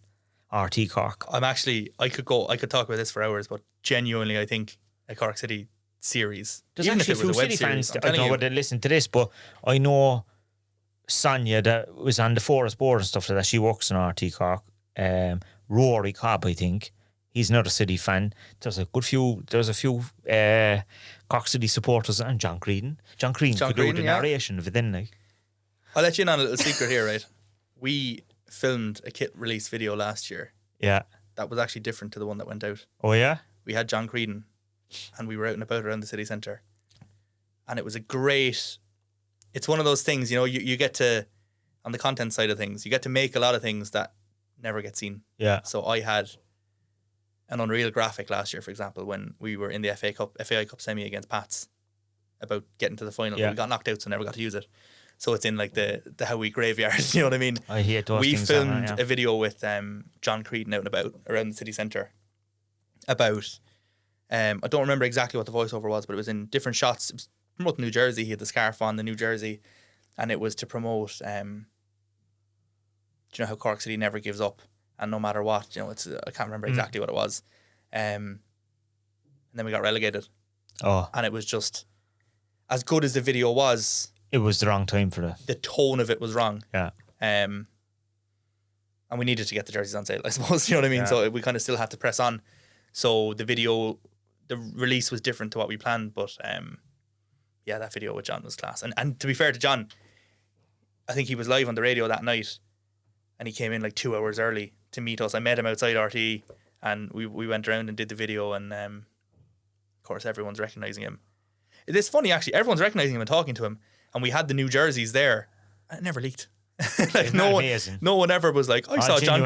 RT Cork. I could talk about this for hours, but genuinely, I think a Cork City series. There's even actually if a it was few a web City series, fans. I'm I don't telling know you. whether they listen to this, but I know Sonia that was on the Forest board and stuff like that. She works in RT Cork. Rory Cobb, I think. He's another City fan. There's a few Cork City supporters and John Creedon. John Creedon could do the narration of it then. Like. I'll let you in on a little secret here, right? We filmed a kit release video last year. Yeah. That was actually different to the one that went out. Oh, yeah? We had John Creedon and we were out and about around the city centre. And it was it's one of those things, you get to, on the content side of things, you get to make a lot of things that never get seen. Yeah. So I had an Unreal graphic last year, for example, when we were in the FAI Cup semi against Pats about getting to the final. Yeah. We got knocked out, so never got to use it. So it's in like the Howie graveyard, you know what I mean? I hate those We things. filmed a video with John Creedon out and about around the city centre about, I don't remember exactly what the voiceover was, but it was in different shots. It was promoting New Jersey. He had the scarf on, the New Jersey, and it was to promote, do you know how Cork City never gives up? And no matter what, I can't remember exactly what it was. And then we got relegated. Oh. And it was just, as good as the video was, It was the wrong time for the tone of it was wrong. Yeah. And we needed to get the jerseys on sale, I suppose, you know what I mean? Yeah. So we kind of still had to press on. So the release was different to what we planned, but that video with John was class. And to be fair to John, I think he was live on the radio that night and he came in like 2 hours early to meet us. I met him outside RTE and we went around and did the video and of course everyone's recognising him. It's funny actually, everyone's recognising him and talking to him, and we had the new jerseys there and it never leaked. Like no one ever was like, I saw John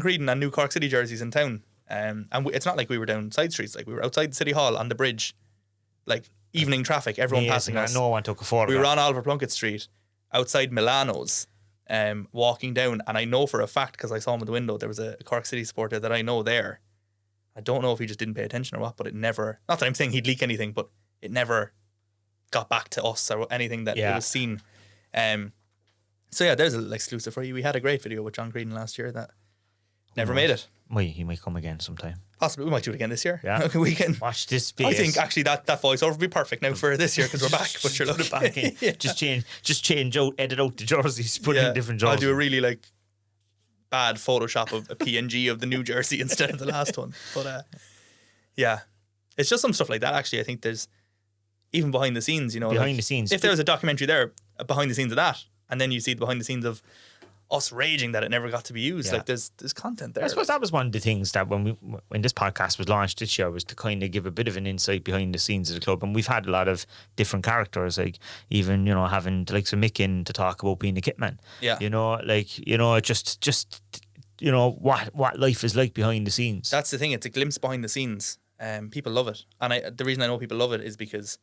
Creedon and new Cork City jerseys in town. And it's not like we were down side streets, like we were outside the City Hall on the bridge, like evening traffic, everyone passing us. No one took a photograph. We were on Oliver Plunkett Street outside Milano's, walking down, and I know for a fact because I saw him in the window, there was a Cork City supporter that I know there. I don't know if he just didn't pay attention or what, but it never, not that I'm saying he'd leak anything, but it never got back to us or anything that it was seen. So yeah, there's an exclusive for you. We had a great video with John Creedon last year that never made it. He might come again sometime. Possibly, we might do it again this year. Yeah. We can Watch this space. I think actually that voiceover would be perfect now for this year because we're back. But you're looking back in. Yeah. Just change out, edit out the jerseys, put in different jerseys. I'll do a really bad Photoshop of a PNG of the new jersey instead of the last one. But it's just some stuff like that. Actually, I think there's even behind the scenes. Behind the scenes. If there was a documentary there behind the scenes of that, and then you see the behind the scenes of us raging that it never got to be used. Yeah. Like there's content there. I suppose that was one of the things that when this podcast was launched this year was to kind of give a bit of an insight behind the scenes of the club, and we've had a lot of different characters, like even having the likes of Mick in to talk about being a kitman. Yeah, just what life is like behind the scenes. That's the thing. It's a glimpse behind the scenes. People love it, and the reason I know people love it is because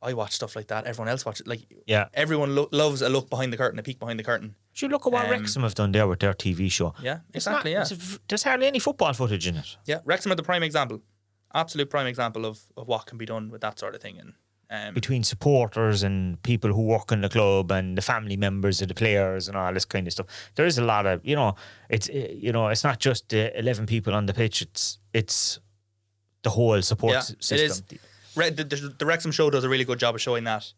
I watch stuff like that. Everyone else watches it. Everyone loves a look behind the curtain, a peek behind the curtain. Should look at what Wrexham have done there with their TV show. Yeah, exactly. There's hardly any football footage in it. Yeah, Wrexham are the prime example, absolute prime example of what can be done with that sort of thing. And between supporters and people who work in the club and the family members of the players and all this kind of stuff, there is a lot of it's not just the 11 people on the pitch. It's the whole support system. It is. The Wrexham show does a really good job of showing that.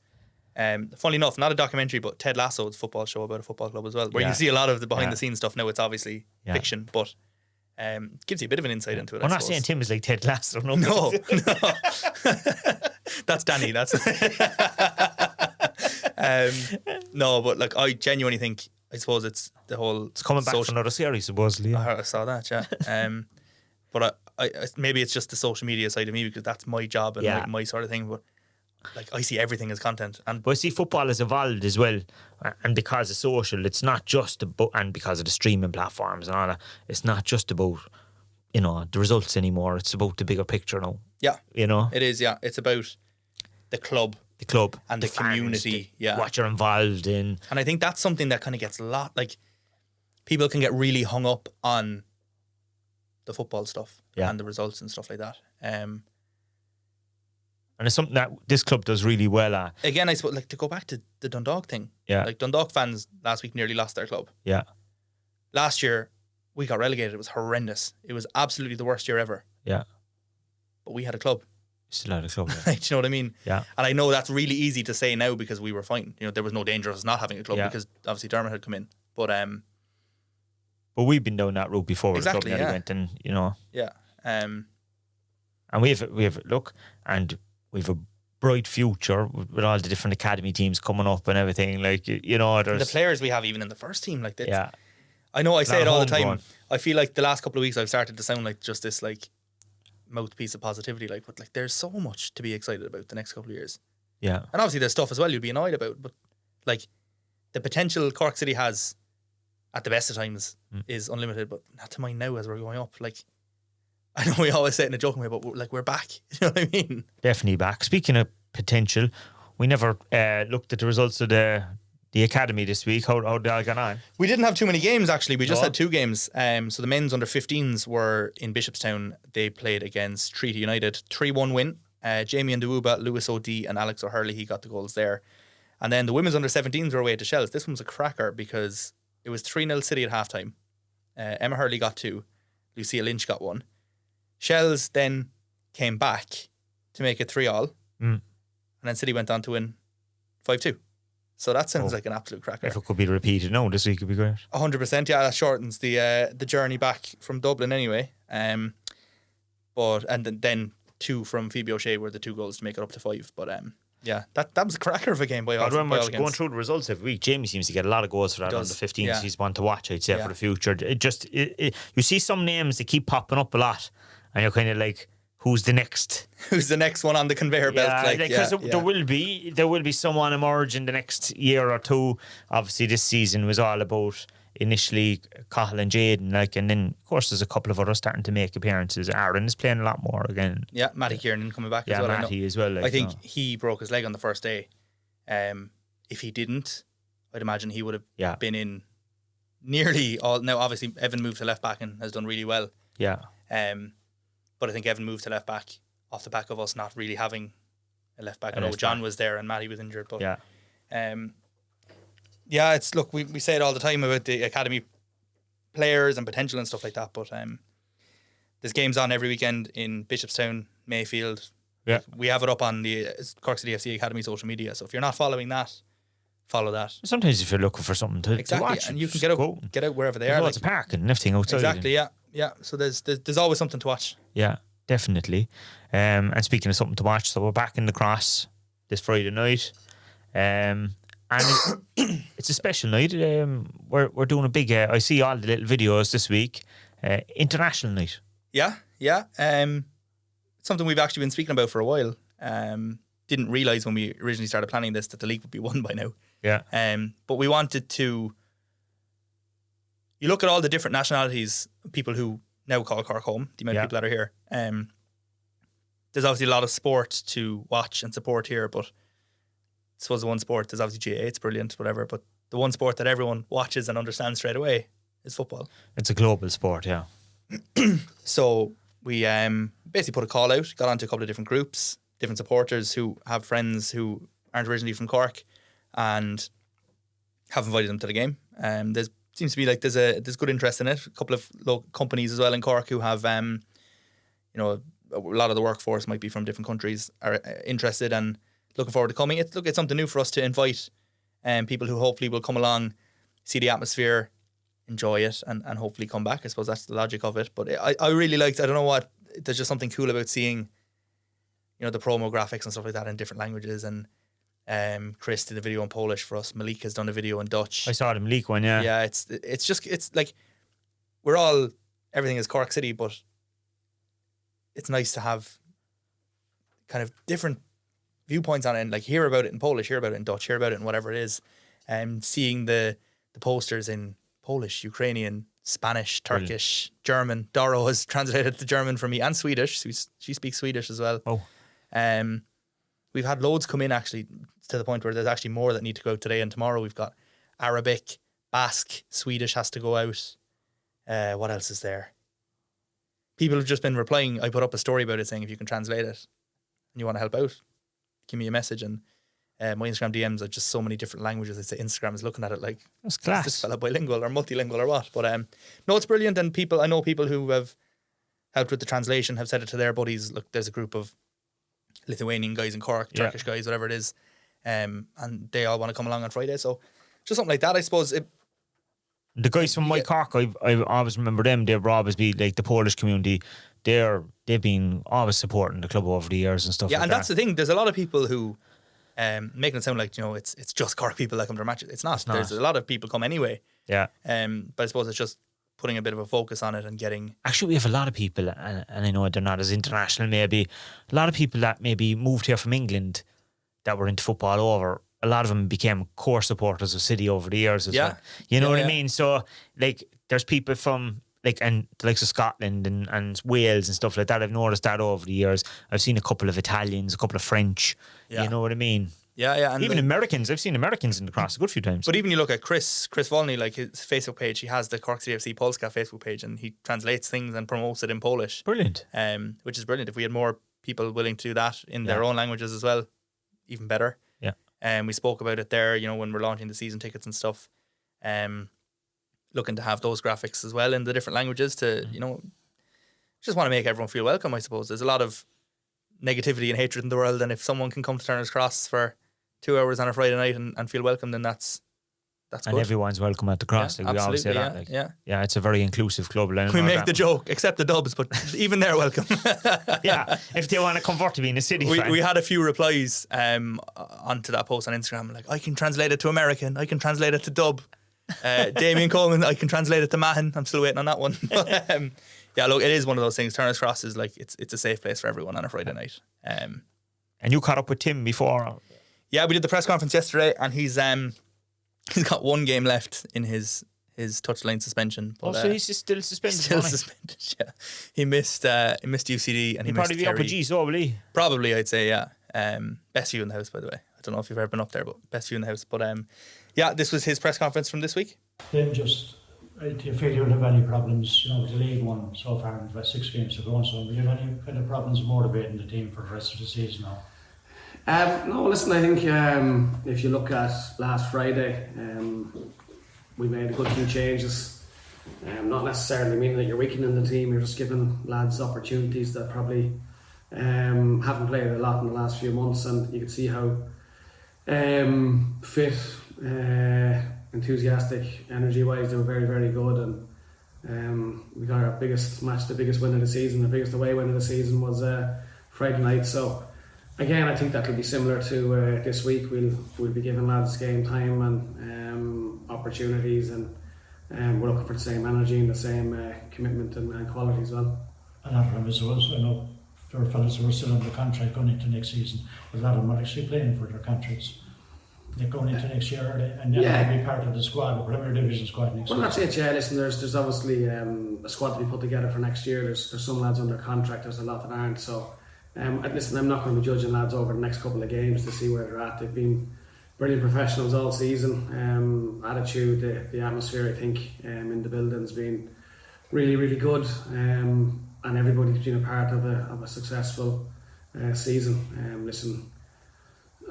Funnily enough, not a documentary, but Ted Lasso's football show about a football club as well, where Yeah. you see a lot of the behind Yeah. the scenes stuff. Now it's obviously fiction, but gives you a bit of an insight into it. I'm I not saying suppose. Tim is like Ted Lasso. No, No, that's Danny. That's no, but like I genuinely think, I suppose it's the whole. it's coming back for another series, supposedly. Yeah. I saw that, yeah. But I maybe it's just the social media side of me because that's my job and Yeah. like my sort of thing. But like I see everything as content, and But I see football has evolved as well, and because of social, it's not just about, and because of the streaming platforms and all that, it's not just about, you know, the results anymore. It's about the bigger picture now. yeah, You know, it is. Yeah, it's about the club, the club and the fans, community, yeah. what you're involved in. and I think that's something that kind of gets a lot. Like people can get really hung up on the football stuff Yeah. and the results and stuff like that. And it's something that this club does really well at. Again, I suppose like to go back to the Dundalk thing. Yeah. like Dundalk fans last week nearly lost their club. Yeah, Last year we got relegated. It was horrendous. It was absolutely the worst year ever. yeah. But we had a club. Still at a club. Yeah. Do you know what I mean? Yeah. And I know that's really easy to say now because we were fine. You know, there was no danger of us not having a club Yeah. because obviously Dermot had come in. But But we've been down that route before with Exactly, the club. yeah. Went and you know, yeah, and we have look, and we've a bright future with all the different academy teams coming up and everything. Like you know, the there's players we have even in the first team, like this. yeah, I know I say Not it all the homegrown. time. I feel like the last couple of weeks I've started to sound like just this like mouthpiece of positivity. Like, but like there's so much to be excited about the next couple of years. yeah, And obviously there's stuff as well you'll be annoyed about, but like the potential Cork City has at the best of times is unlimited, but not to mind now as we're going up. Like I know we always say it in a joking way, but we're back. You know what I mean? definitely back. Speaking of potential, we never looked at the results of the academy this week. How they all got on? We didn't have too many games actually. We just No. had 2 games. So the men's under 15s were in Bishopstown. They played against Treaty United. 3-1 win. Jamie Ndewuba, Lewis O'D and Alex O'Hurley, he got the goals there. And then the women's under 17s were away to Shells. This one was a cracker because it was 3-0 City at halftime. Emma Hurley got 2. Lucia Lynch got 1. Shells then came back to make it 3-3. And then City went on to win 5-2. So that sounds like an absolute cracker. If it could be repeated, no, this week would be great. 100%, yeah, that shortens the journey back from Dublin anyway. But then 2 from Phoebe O'Shea were the 2 goals to make it up to 5. But yeah, that was a cracker of a game by all. I remember by all going accounts. through the results every week. Jamie seems to get a lot of goals for that does, under 15s. yeah. He's one to watch, I'd say, Yeah. for the future. You see some names that keep popping up a lot, and you're kind of like, who's the next? Who's the next one on the conveyor belt? Yeah, Like, because yeah, there will be someone emerge in the next year or two. Obviously, this season was all about initially Cahill and Jaden, like, and then of course there's a couple of others starting to make appearances. Aaron is playing a lot more again. Yeah, Matty Kieran coming back Yeah, as well. I know. Matty as well. Like, I think you know. he broke his leg on the first day. If he didn't, I'd imagine he would have been in nearly all. Now, obviously, Evan moved to left back and has done really well. Yeah, But I think Evan moved to left back off the back of us not really having a left back. I A know left John back. was there and Matty was injured. But yeah. yeah, it's look, we say it all the time about the academy players and potential and stuff like that. But there's games on every weekend in Bishopstown, Mayfield. Yeah. We have it up on the Cork City FC Academy social media. So if you're not following that, follow that. Sometimes if you're looking for something to Exactly, watch, and you can just get go. out wherever they There's are. lots Like, of parking and everything outside. exactly, yeah. So there's always something to watch. Yeah, definitely. And speaking of something to watch, so we're back in the Cross this Friday night. And it's a special night. We're doing a big, I see all the little videos this week, international night. Yeah. Something we've actually been speaking about for a while. Didn't realise when we originally started planning this that the league would be won by now. Yeah. But we wanted to. You look at all the different nationalities, people who now call Cork home, the amount of people that are here. There's obviously a lot of sport to watch and support here, but I suppose the one sport, there's obviously GA, it's brilliant, whatever, but the one sport that everyone watches and understands straight away is football. It's a global sport, yeah. So we basically put a call out, got onto a couple of different groups, different supporters who have friends who aren't originally from Cork and have invited them to the game. There's seems to be like there's good interest in it. A couple of local companies as well in Cork who have a lot of the workforce might be from different countries are interested, and looking forward to coming. It's something new for us to invite people who hopefully will come along, see the atmosphere, enjoy it, and hopefully come back. I suppose that's the logic of it. But I really liked, I don't know what, there's just something cool about seeing, the promo graphics and stuff like that in different languages. And Chris did a video in Polish for us. Malik has done a video in Dutch. I saw the Malik one, yeah. Yeah, it's like everything is Cork City, but it's nice to have kind of different viewpoints on it, and like hear about it in Polish, hear about it in Dutch, hear about it in whatever it is. Seeing the posters in Polish, Ukrainian, Spanish, Turkish, German. Doro has translated the German for me, and Swedish. She speaks Swedish as well. Oh. We've had loads come in actually, to the point where there's actually more that need to go out today and tomorrow. We've got Arabic, Basque, Swedish has to go out. What else is there? People have just been replying. I put up a story about it saying if you can translate it and you want to help out, give me a message. And my Instagram DMs are just so many different languages. I'd say Instagram is looking at it like, that's class. Is this fella bilingual or multilingual or what? But no, it's brilliant. And I know people who have helped with the translation have said it to their buddies. Look, there's a group of Lithuanian guys in Cork, Turkish guys, whatever it is, and they all want to come along on Friday. So just something like that, I suppose. The guys from my Cork, I always remember them. They were always be like the Polish community. They've been always supporting the club over the years and stuff. Yeah, like and that. that's the thing. There's a lot of people who making it sound like it's just Cork people that come to our matches. It's not. There's a lot of people come anyway. Yeah. But I suppose it's just putting a bit of a focus on it and getting. Actually, we have a lot of people, and I know they're not as international. Maybe a lot of people that maybe moved here from England that were into football over. A lot of them became core supporters of City over the years as well. You know what I mean? So, like, there's people from, like, and the likes of Scotland and Wales and stuff like that. I've noticed that over the years. I've seen a couple of Italians, a couple of French. Yeah. You know what I mean? Yeah. And even Americans. I've seen Americans in the cross a good few times. But even you look at Chris Volney, like his Facebook page, he has the Cork City FC Polska Facebook page, and he translates things and promotes it in Polish. Brilliant. Which is brilliant. If we had more people willing to do that in their own languages as well, even better. We spoke about it there, when we're launching the season tickets and stuff. Looking to have those graphics as well in the different languages to, just want to make everyone feel welcome, I suppose. There's a lot of negativity and hatred in the world, and if someone can come to Turner's Cross for 2 hours on a Friday night and feel welcome, then that's good. And everyone's welcome at the cross. Yeah, like we always say that. Yeah, it's a very inclusive club. We make the joke, except the Dubs, but even they're welcome. Yeah, if they want to convert to being a City fan. We had a few replies onto that post on Instagram, like, I can translate it to American, I can translate it to Dub. Damien Coleman, I can translate it to Mahon. I'm still waiting on that one. Yeah, look, it is one of those things. Turner's Cross is like, it's a safe place for everyone on a Friday night. And you caught up with Tim before? Yeah, we did the press conference yesterday, and he's got one game left in his touchline suspension. But, so he's still suspended. Still suspended. Yeah, he missed UCD and he missed probably be up with G, so will he? Probably, I'd say, yeah. Best view in the house, by the way. I don't know if you've ever been up there, but best view in the house. But yeah, this was his press conference from this week. Then just, do you feel you don't have any problems, with the League One so far? We've got 6 games to go, and so do you have any kind of problems motivating the team for the rest of the season now? No, listen, I think if you look at last Friday, we made a good few changes. Not necessarily meaning that you're weakening the team, you're just giving lads opportunities that probably haven't played a lot in the last few months, and you can see how fit, enthusiastic, energy-wise, they were very, very good. And we got our biggest match, the biggest win of the season, the biggest away win of the season was Friday night. So again, I think that'll be similar to this week. We'll be giving lads game time and opportunities, and we're looking for the same energy and the same commitment and quality as well. A lot of them as well, so I know there are fellas who are still under contract going into next season. A lot of them are actually playing for their countries. They're going into next year, and they'll be part of the squad, the Premier Division squad next year. Well, that's it, yeah. Listen, there's obviously a squad to be put together for next year. There's some lads under contract, there's a lot that aren't. So, listen, I'm not going to be judging lads over the next couple of games to see where they're at. They've been brilliant professionals all season. Attitude, the atmosphere, I think, in the building's been really, really good. And everybody's been a part of a successful season. Listen,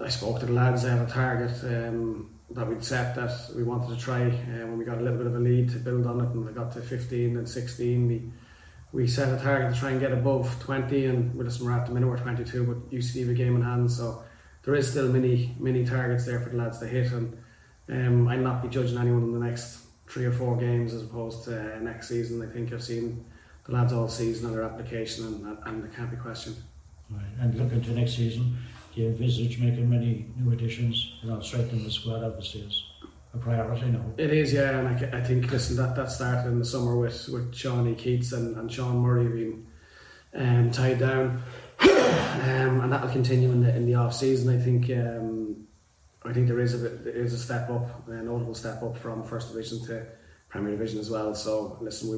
I spoke to the lads. I had a target that we'd set that we wanted to try when we got a little bit of a lead to build on it, and we got to 15 and 16. We set a target to try and get above 20, and we're at the minute we're 22, but UCD have a game in hand, so there is still many targets there for the lads to hit, and I'll not be judging anyone in the next 3 or 4 games as opposed to next season. I think I've seen the lads all season on their application, and it can't be questioned. Right. And looking to next season, do you envisage making many new additions? Strengthening the squad obviously is a priority now. It is, yeah, and I think, listen, that started in the summer with Shawnee Keats and Sean Murray being tied down, and that will continue in the off season. I think there is a step up, a notable step up from First Division to Premier Division as well. So listen,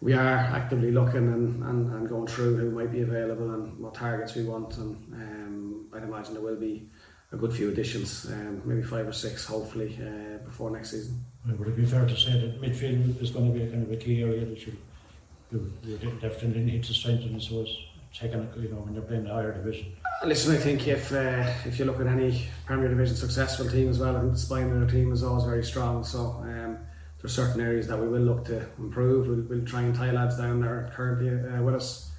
we are actively looking and going through who might be available and what targets we want, and I'd imagine there will be a good few additions, maybe 5 or 6 hopefully before next season. Would it be fair to say that midfield is going to be a kind of a key area that you definitely need to strengthen, so it's taking when you're playing the higher division? Listen, I think if you look at any Premier Division successful team as well, I think the spine of their team is always very strong. So there's certain areas that we will look to improve. We'll try and tie lads down that are currently with us,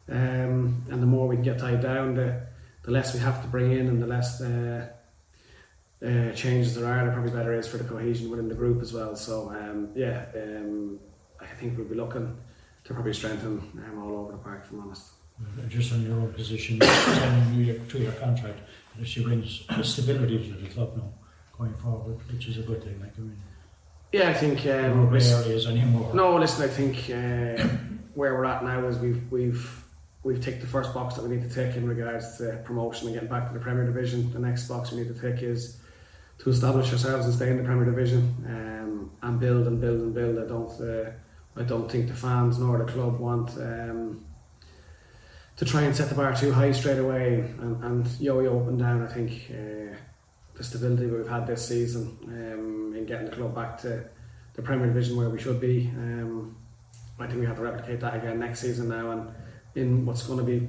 and the more we can get tied down, the less we have to bring in, and the less changes there are, the probably better is for the cohesion within the group as well. So I think we'll be looking to probably strengthen all over the park, if I'm honest. Just on your own position, signing a 2-year contract, she brings stability to the club now going forward, which is a good thing. Yeah, I think no grey areas anymore. No, listen, I think where we're at now is we've ticked the first box that we need to tick in regards to promotion and getting back to the Premier Division. The next box we need to tick is to establish ourselves and stay in the Premier Division, and build and build and build. I don't think the fans nor the club want to try and set the bar too high straight away and yo-yo up and down. I think the stability we've had this season in getting the club back to the Premier Division where we should be, I think we have to replicate that again next season now, and in what's going to be,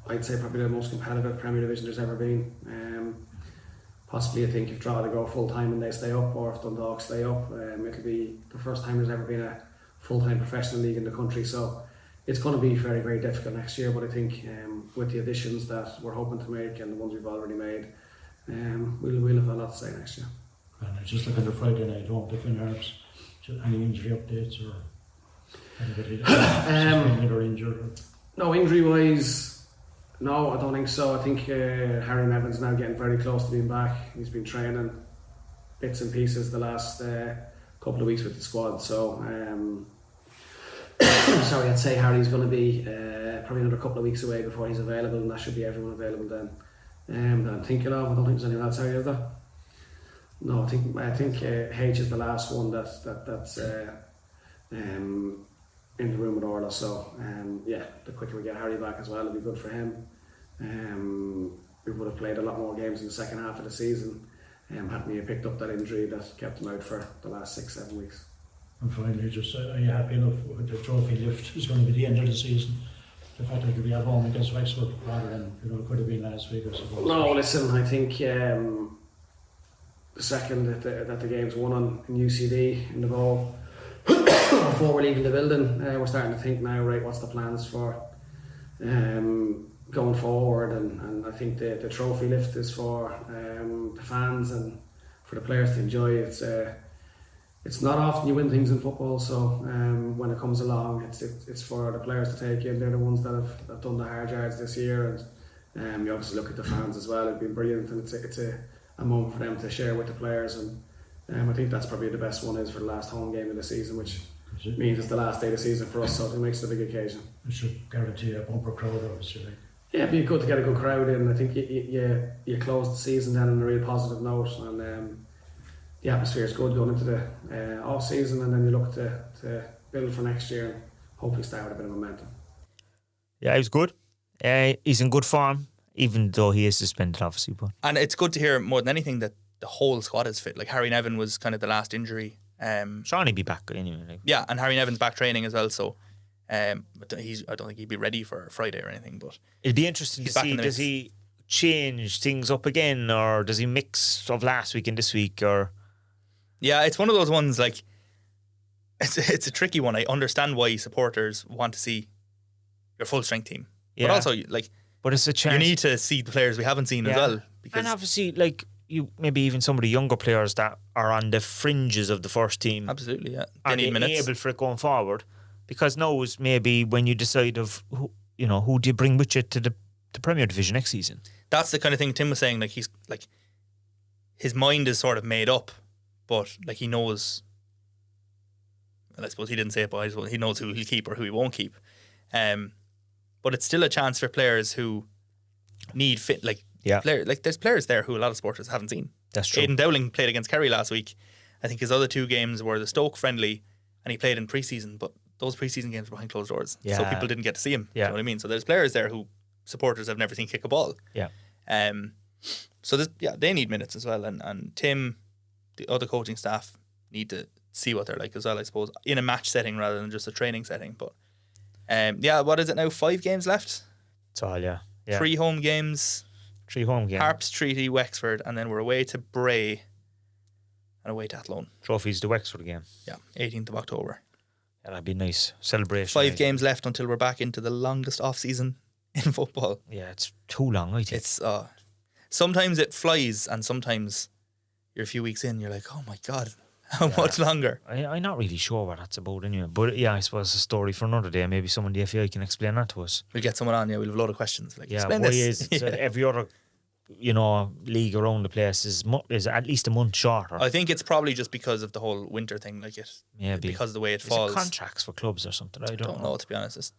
I'd say, probably the most competitive Premier Division there's ever been. Possibly I think if Drogheda go full time and they stay up, or if Dundalk stay up, it'll be the first time there's ever been a full-time professional league in the country. So it's going to be very, very difficult next year, but I think with the additions that we're hoping to make and the ones we've already made, we'll have a lot to say next year. And just looking at Friday night home to Finn Harps, any injury updates or anybody suspended or injured? No, injury wise, no, I don't think so. I think Harry Nevin's now getting very close to being back. He's been training bits and pieces the last couple of weeks with the squad, so sorry, I'd say Harry's going to be probably another couple of weeks away before he's available, and that should be everyone available then. That I'm thinking of. I don't think there's anyone else. Harry, is there? No, I think H is the last one that's in the room with Orla. So the quicker we get Harry back as well, it'll be good for him. We would have played a lot more games in the second half of the season. Hadn't he picked up that injury that kept him out for the last 6-7 weeks. And finally, just are you happy enough with the trophy lift? Is going to be the end of the season. The fact that you'll be at home against Wexford rather than it could have been last week, I suppose. No, listen, I think the second that the game's won in UCD in the ball, before we're leaving the building, we're starting to think now, right, what's the plans for going forward, and I think the trophy lift is for the fans and for the players to enjoy. It's not often you win things in football, so when it comes along, it's for the players to take in. They're the ones that have done the hard yards this year, and you obviously look at the fans as well. It's been brilliant, and it's a moment for them to share with the players, and I think that's probably the best one is for the last home game of the season, which means it's the last day of the season for us, so it makes it a big occasion. It should guarantee a bumper crowd, obviously. Yeah, it'd be good to get a good crowd in. I think you close the season then on a real positive note, and the atmosphere is good going into the off season, and then you look to build for next year and hopefully start with a bit of momentum. Yeah, he was good. He's in good form, even though he is suspended, obviously. But and it's good to hear more than anything that the whole squad is fit. Like Harry Nevin was kind of the last injury. Sean be back anyway. Yeah, and Harry Nevin's back training as well. So, but I don't think he'd be ready for Friday or anything. But it'd be interesting to see, does he change things up again, or does he mix of last week and this week, or? Yeah, it's one of those ones, like, it's a tricky one. I understand why supporters want to see your full strength team. Yeah. But also, like, But it's a chance. You need to see the players we haven't seen as well. Because And obviously, like, you maybe even some of the younger players that are on the fringes of the first team. absolutely, yeah. Are They need minutes. able for it going forward? Because now is maybe when you decide of who do you bring with you to the Premier Division next season. That's the kind of thing Tim was saying. Like, he's like, his mind is sort of made up, but like he knows. Well, I suppose he didn't say it, but he knows who he'll keep or who he won't keep. But it's still a chance for players who need fit. Like, there's players there who a lot of supporters haven't seen. That's true. Aidan Dowling played against Kerry last week. I think his other 2 games were the Stoke friendly, and he played in pre-season, but those pre-season games were behind closed doors, so people didn't get to see him. Yeah. You know what I mean? So there's players there who supporters have never seen kick a ball. Yeah. So they need minutes as well, and Tim, the other coaching staff need to see what they're like as well, I suppose, in a match setting rather than just a training setting. But what is it now? 5 games left. That's all. Yeah. 3 home games. 3 home games. Harps, Treaty, Wexford, and then we're away to Bray and away to Athlone. Trophies the Wexford game. Yeah, 18th of October. Yeah, that'd be nice celebration. 5 games left until we're back into the longest off season in football. Yeah, it's too long. I think It's sometimes it flies, and sometimes you're a few weeks in, you're like, oh my god, how much longer? I'm not really sure what that's about anyway. But yeah, I suppose it's a story for another day. Maybe someone in the FAI can explain that to us. We'll get someone on. Yeah, we'll have a lot of questions. Like, Yeah, explain why this. is so every other league around the place is at least a month shorter? I think it's probably just because of the whole winter thing, like Maybe because of the way it Is falls. it contracts for clubs or something? I don't don't know, to be honest. It's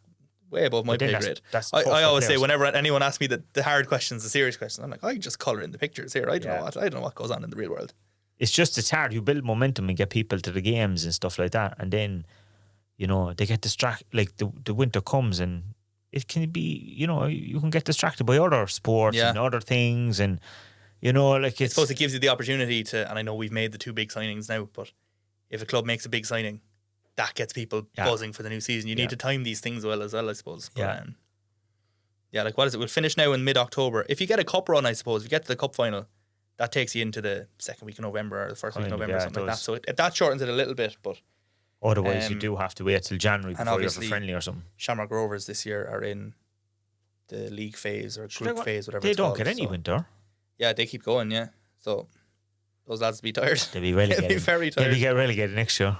way above my But then pay that's- grade. that's I tough for always say players. whenever anyone asks me the hard questions, the serious questions, I'm like, I just colour in the pictures here. I don't Yeah. know what I don't know what goes on in the real world. It's hard. You build momentum and get people to the games and stuff like that, and then they get distracted. Like the winter comes and it can be you can get distracted by other sports Yeah. and other things, and like I it's suppose it gives you the opportunity to, and I know we've made the 2 big signings now, but if a club makes a big signing, that gets people Yeah. buzzing for the new season. You Yeah. need to time these things well as well, I suppose. But, Yeah. like what is it? We'll finish now in mid-October. If you get a cup run, I suppose, if you get to the cup final, that takes you into the 2nd week of November or the 1st week of Kind of, November, yeah, something it like that. does. So that shortens it a little bit, but otherwise you um, do have to wait till January and before you have a obviously friendly or something. Shamrock Rovers this year are in the league phase or group phase, whatever They it's don't called. get any So, winter. yeah, they keep going, yeah. So those lads will be tired. They'll be relegated. They'll be very They'll tired. be get relegated next year.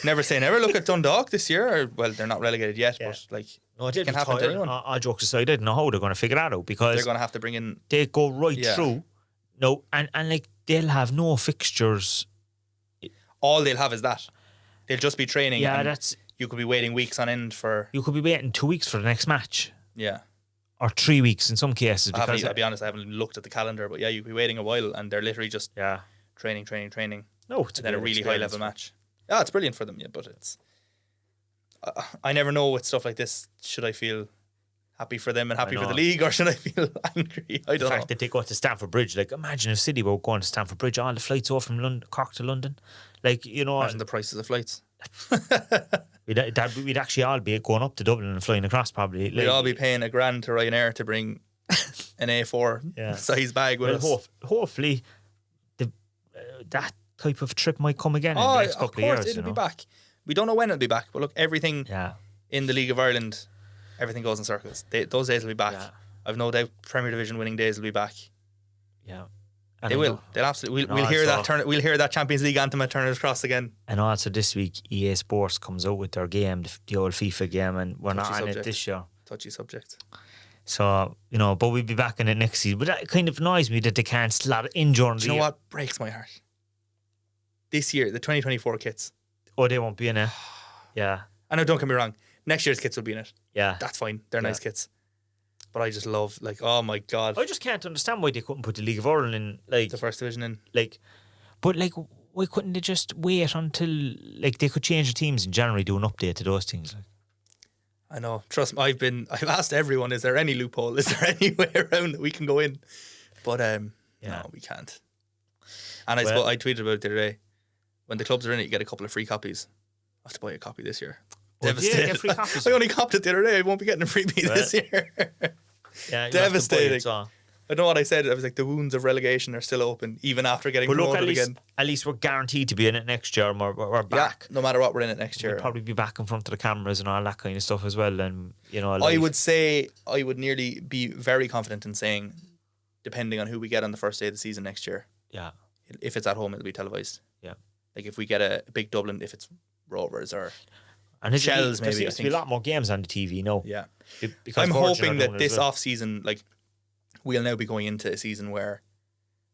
Never say never. Look at Dundalk this year. Well, they're not relegated yet, Yeah. but like No, it they'll can be happen to tired. anyone. All jokes aside, I don't know how they're going to figure that out because They're going to have to bring in. they go right Yeah. through. No, and like they'll have no fixtures. All they'll have is that. They'll just be training. Yeah, and that's you could be waiting weeks on end for. you could be waiting 2 weeks for the next match Yeah, or 3 weeks in some cases because I'll be honest. I haven't looked at the calendar, but yeah, you could be waiting a while, and they're literally just yeah. training, No, it's and then a great really high experience. level match. Yeah, it's brilliant for them. Yeah, but it's. I never know with stuff like this. Should I feel happy for them and happy for know. the league, or should I feel angry? I The don't know. fact that they go to Stamford Bridge, like imagine if City were going to Stamford Bridge, all the flights off from London, Cork to London, like Imagine the prices of flights. we'd actually all be going up to Dublin and flying across probably. We'd all be paying $1,000 to Ryanair to bring an A4 Yeah. size bag with well, us. hopefully that type of trip might come again in Oh, the next of couple course, of years. it'll be back. We don't know when it'll be back, but look, everything Yeah, in the League of Ireland, everything goes in circles. Those days will be back. Yeah. I've no doubt Premier Division winning days will be back. yeah. And They I will. know- They'll absolutely. And We'll hear that. also- We'll hear that Champions League anthem at Turner's Cross again. And also this week, EA Sports comes out with their game, the old FIFA game, and we're not Touchy on it subject. this year. Touchy subject. So, but we'll be back in it next season. But that kind of annoys me that they can't slot it in during Do the you know year. what breaks my heart? This year, the 2024 kits. Oh, they won't be in it. Yeah, I know. Don't get me wrong. Next year's kits will be in it. yeah. That's fine. They're Yeah. nice kits. But I just love, like, oh my god, I just can't understand why they couldn't put the League of Ireland in, like, the first division in. but why couldn't they just wait until, like, they could change the teams in January, do an update to those things? Like, I know. Trust me. I've asked everyone, is there any loophole? Is there any way around that we can go in? But no, we can't. And I tweeted about it the other day. When the clubs are in it, you get a couple of free copies. I have to buy a copy this year. Oh, yeah, Devastated. get free copies. I only copped it the other day. I won't be getting a freebie this year. yeah, Devastating. I know what I said. I was like, the wounds of relegation are still open, even after getting But look, promoted at again. least we're guaranteed to be in it next year. And we're back. Yeah, no matter what, we're in it next year. We'll probably be back in front of the cameras and all that kind of stuff as well. And I would say I would nearly be very confident in saying, depending on who we get on the first day of the season next year, yeah, if it's at home, it'll be televised. yeah. Like if we get a big Dublin, if it's Rovers or And there's Shells, there maybe, seems I to be a think. lot more games on the TV now. yeah. Because I'm Virgin are hoping doing that it as this well. off season, like, we'll now be going into a season where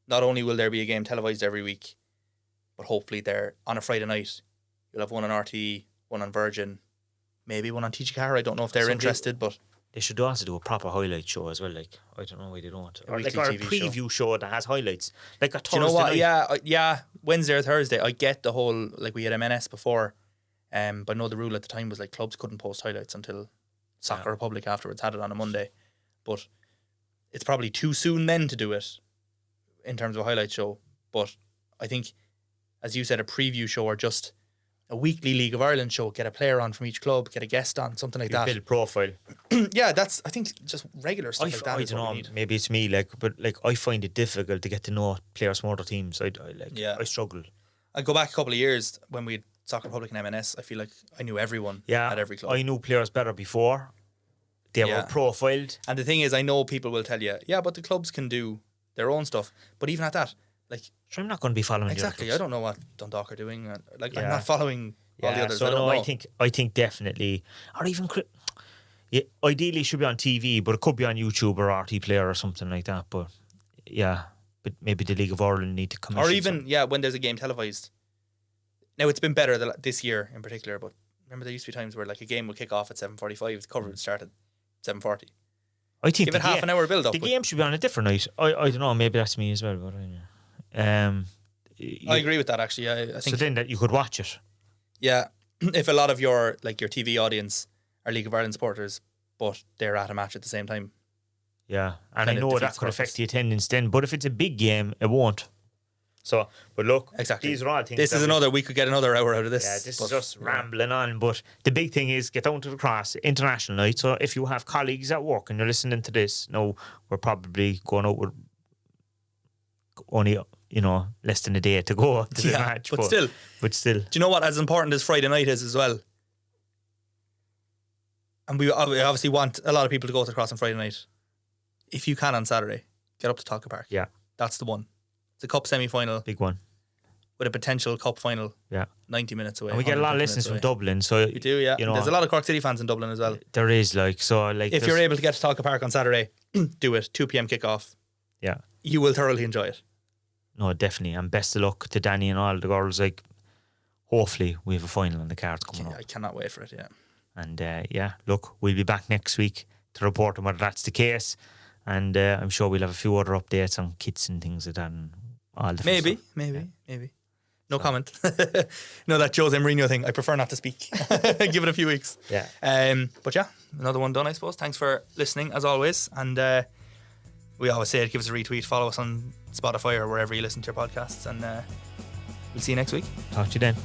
not only will there be a game televised every week, but hopefully they're on a Friday night. You'll have one on RTE, one on Virgin, maybe one on TG4. I don't know if they're Some interested, but They should also do a proper highlight show as well. Like, I don't know why they don't. Or weekly like a TV preview show that has highlights. Like a Thursday do you know what? night. Yeah, Wednesday or Thursday. I get the whole, like, we had MNS before, but I know the rule at the time was like clubs couldn't post highlights until Soccer Republic afterwards had it on a Monday. But it's probably too soon then to do it in terms of a highlight show. But I think, as you said, a preview show or just a weekly League of Ireland show, get a player on from each club, get a guest on, something like that. Build profile. Yeah, that's, I think, just regular stuff like that. I is don't what know. we need. Maybe it's me, but I find it difficult to get to know players from other teams. I struggle. I go back a couple of years when we had Soccer Republic and M&S. I feel like I knew everyone Yeah, at every club. I knew players better before. They Yeah. were profiled. And the thing is, I know people will tell you, yeah, but the clubs can do their own stuff. But even at that, like, So I'm not going to be following the exactly, other I don't know what Dundalk are doing. Like, I'm Yeah. not following all the others. So I don't know. I think definitely, or even, ideally it should be on TV, but it could be on YouTube or RT Player or something like that. But yeah, but maybe the League of Ireland need to come. Or even, when there's a game televised. Now, it's been better this year in particular, but remember there used to be times where like a game would kick off at 7:45, the cover would start at 7:40. I think Give it half an hour build up. The game should be on a different night. I don't know. Maybe that's me as well. But I agree with that, actually. I think so then that you could watch it. Yeah, if a lot of your TV audience are League of Ireland supporters, but they're at a match at the same time. Yeah, and Kind I of know defeats that the could purpose. affect the attendance then. But if it's a big game, it won't. So, but look, Exactly. these are all things. This that is we could get another hour out of this. Yeah, this but, is just rambling on. But the big thing is get down to the cross, international night. So if you have colleagues at work and you're listening to this, no, we're probably going out with only, less than a day to go to the Yeah, match. but still. Do Do you know what? As important as Friday night is as well, and we obviously want a lot of people to go to the cross on Friday night. If you can on Saturday, get up to Talca Park. Yeah. That's the one. It's a cup semi-final big one. with a potential cup final Yeah. 90 minutes away. And we get a lot of 120 listeners from minutes away. Dublin. So We do, yeah. There's a lot of Cork City fans in Dublin as well. There is if If you're able to get to Talca Park on Saturday, do it. 2 p.m. kickoff. Yeah. You will thoroughly enjoy it. No, definitely. And best of luck to Danny and all the girls. Hopefully we have a final on the cards coming up. I cannot wait for it, yeah. And look, we'll be back next week to report on whether that's the case. And I'm sure we'll have a few other updates on kits and things like that. And all the Maybe. stuff. No comment. No, that Jose Mourinho thing. I prefer not to speak. Give it a few weeks. Yeah. But yeah, another one done, I suppose. Thanks for listening, as always. And we always say it, give us a retweet, follow us on Spotify or wherever you listen to your podcasts. And we'll see you next week. Talk to you then.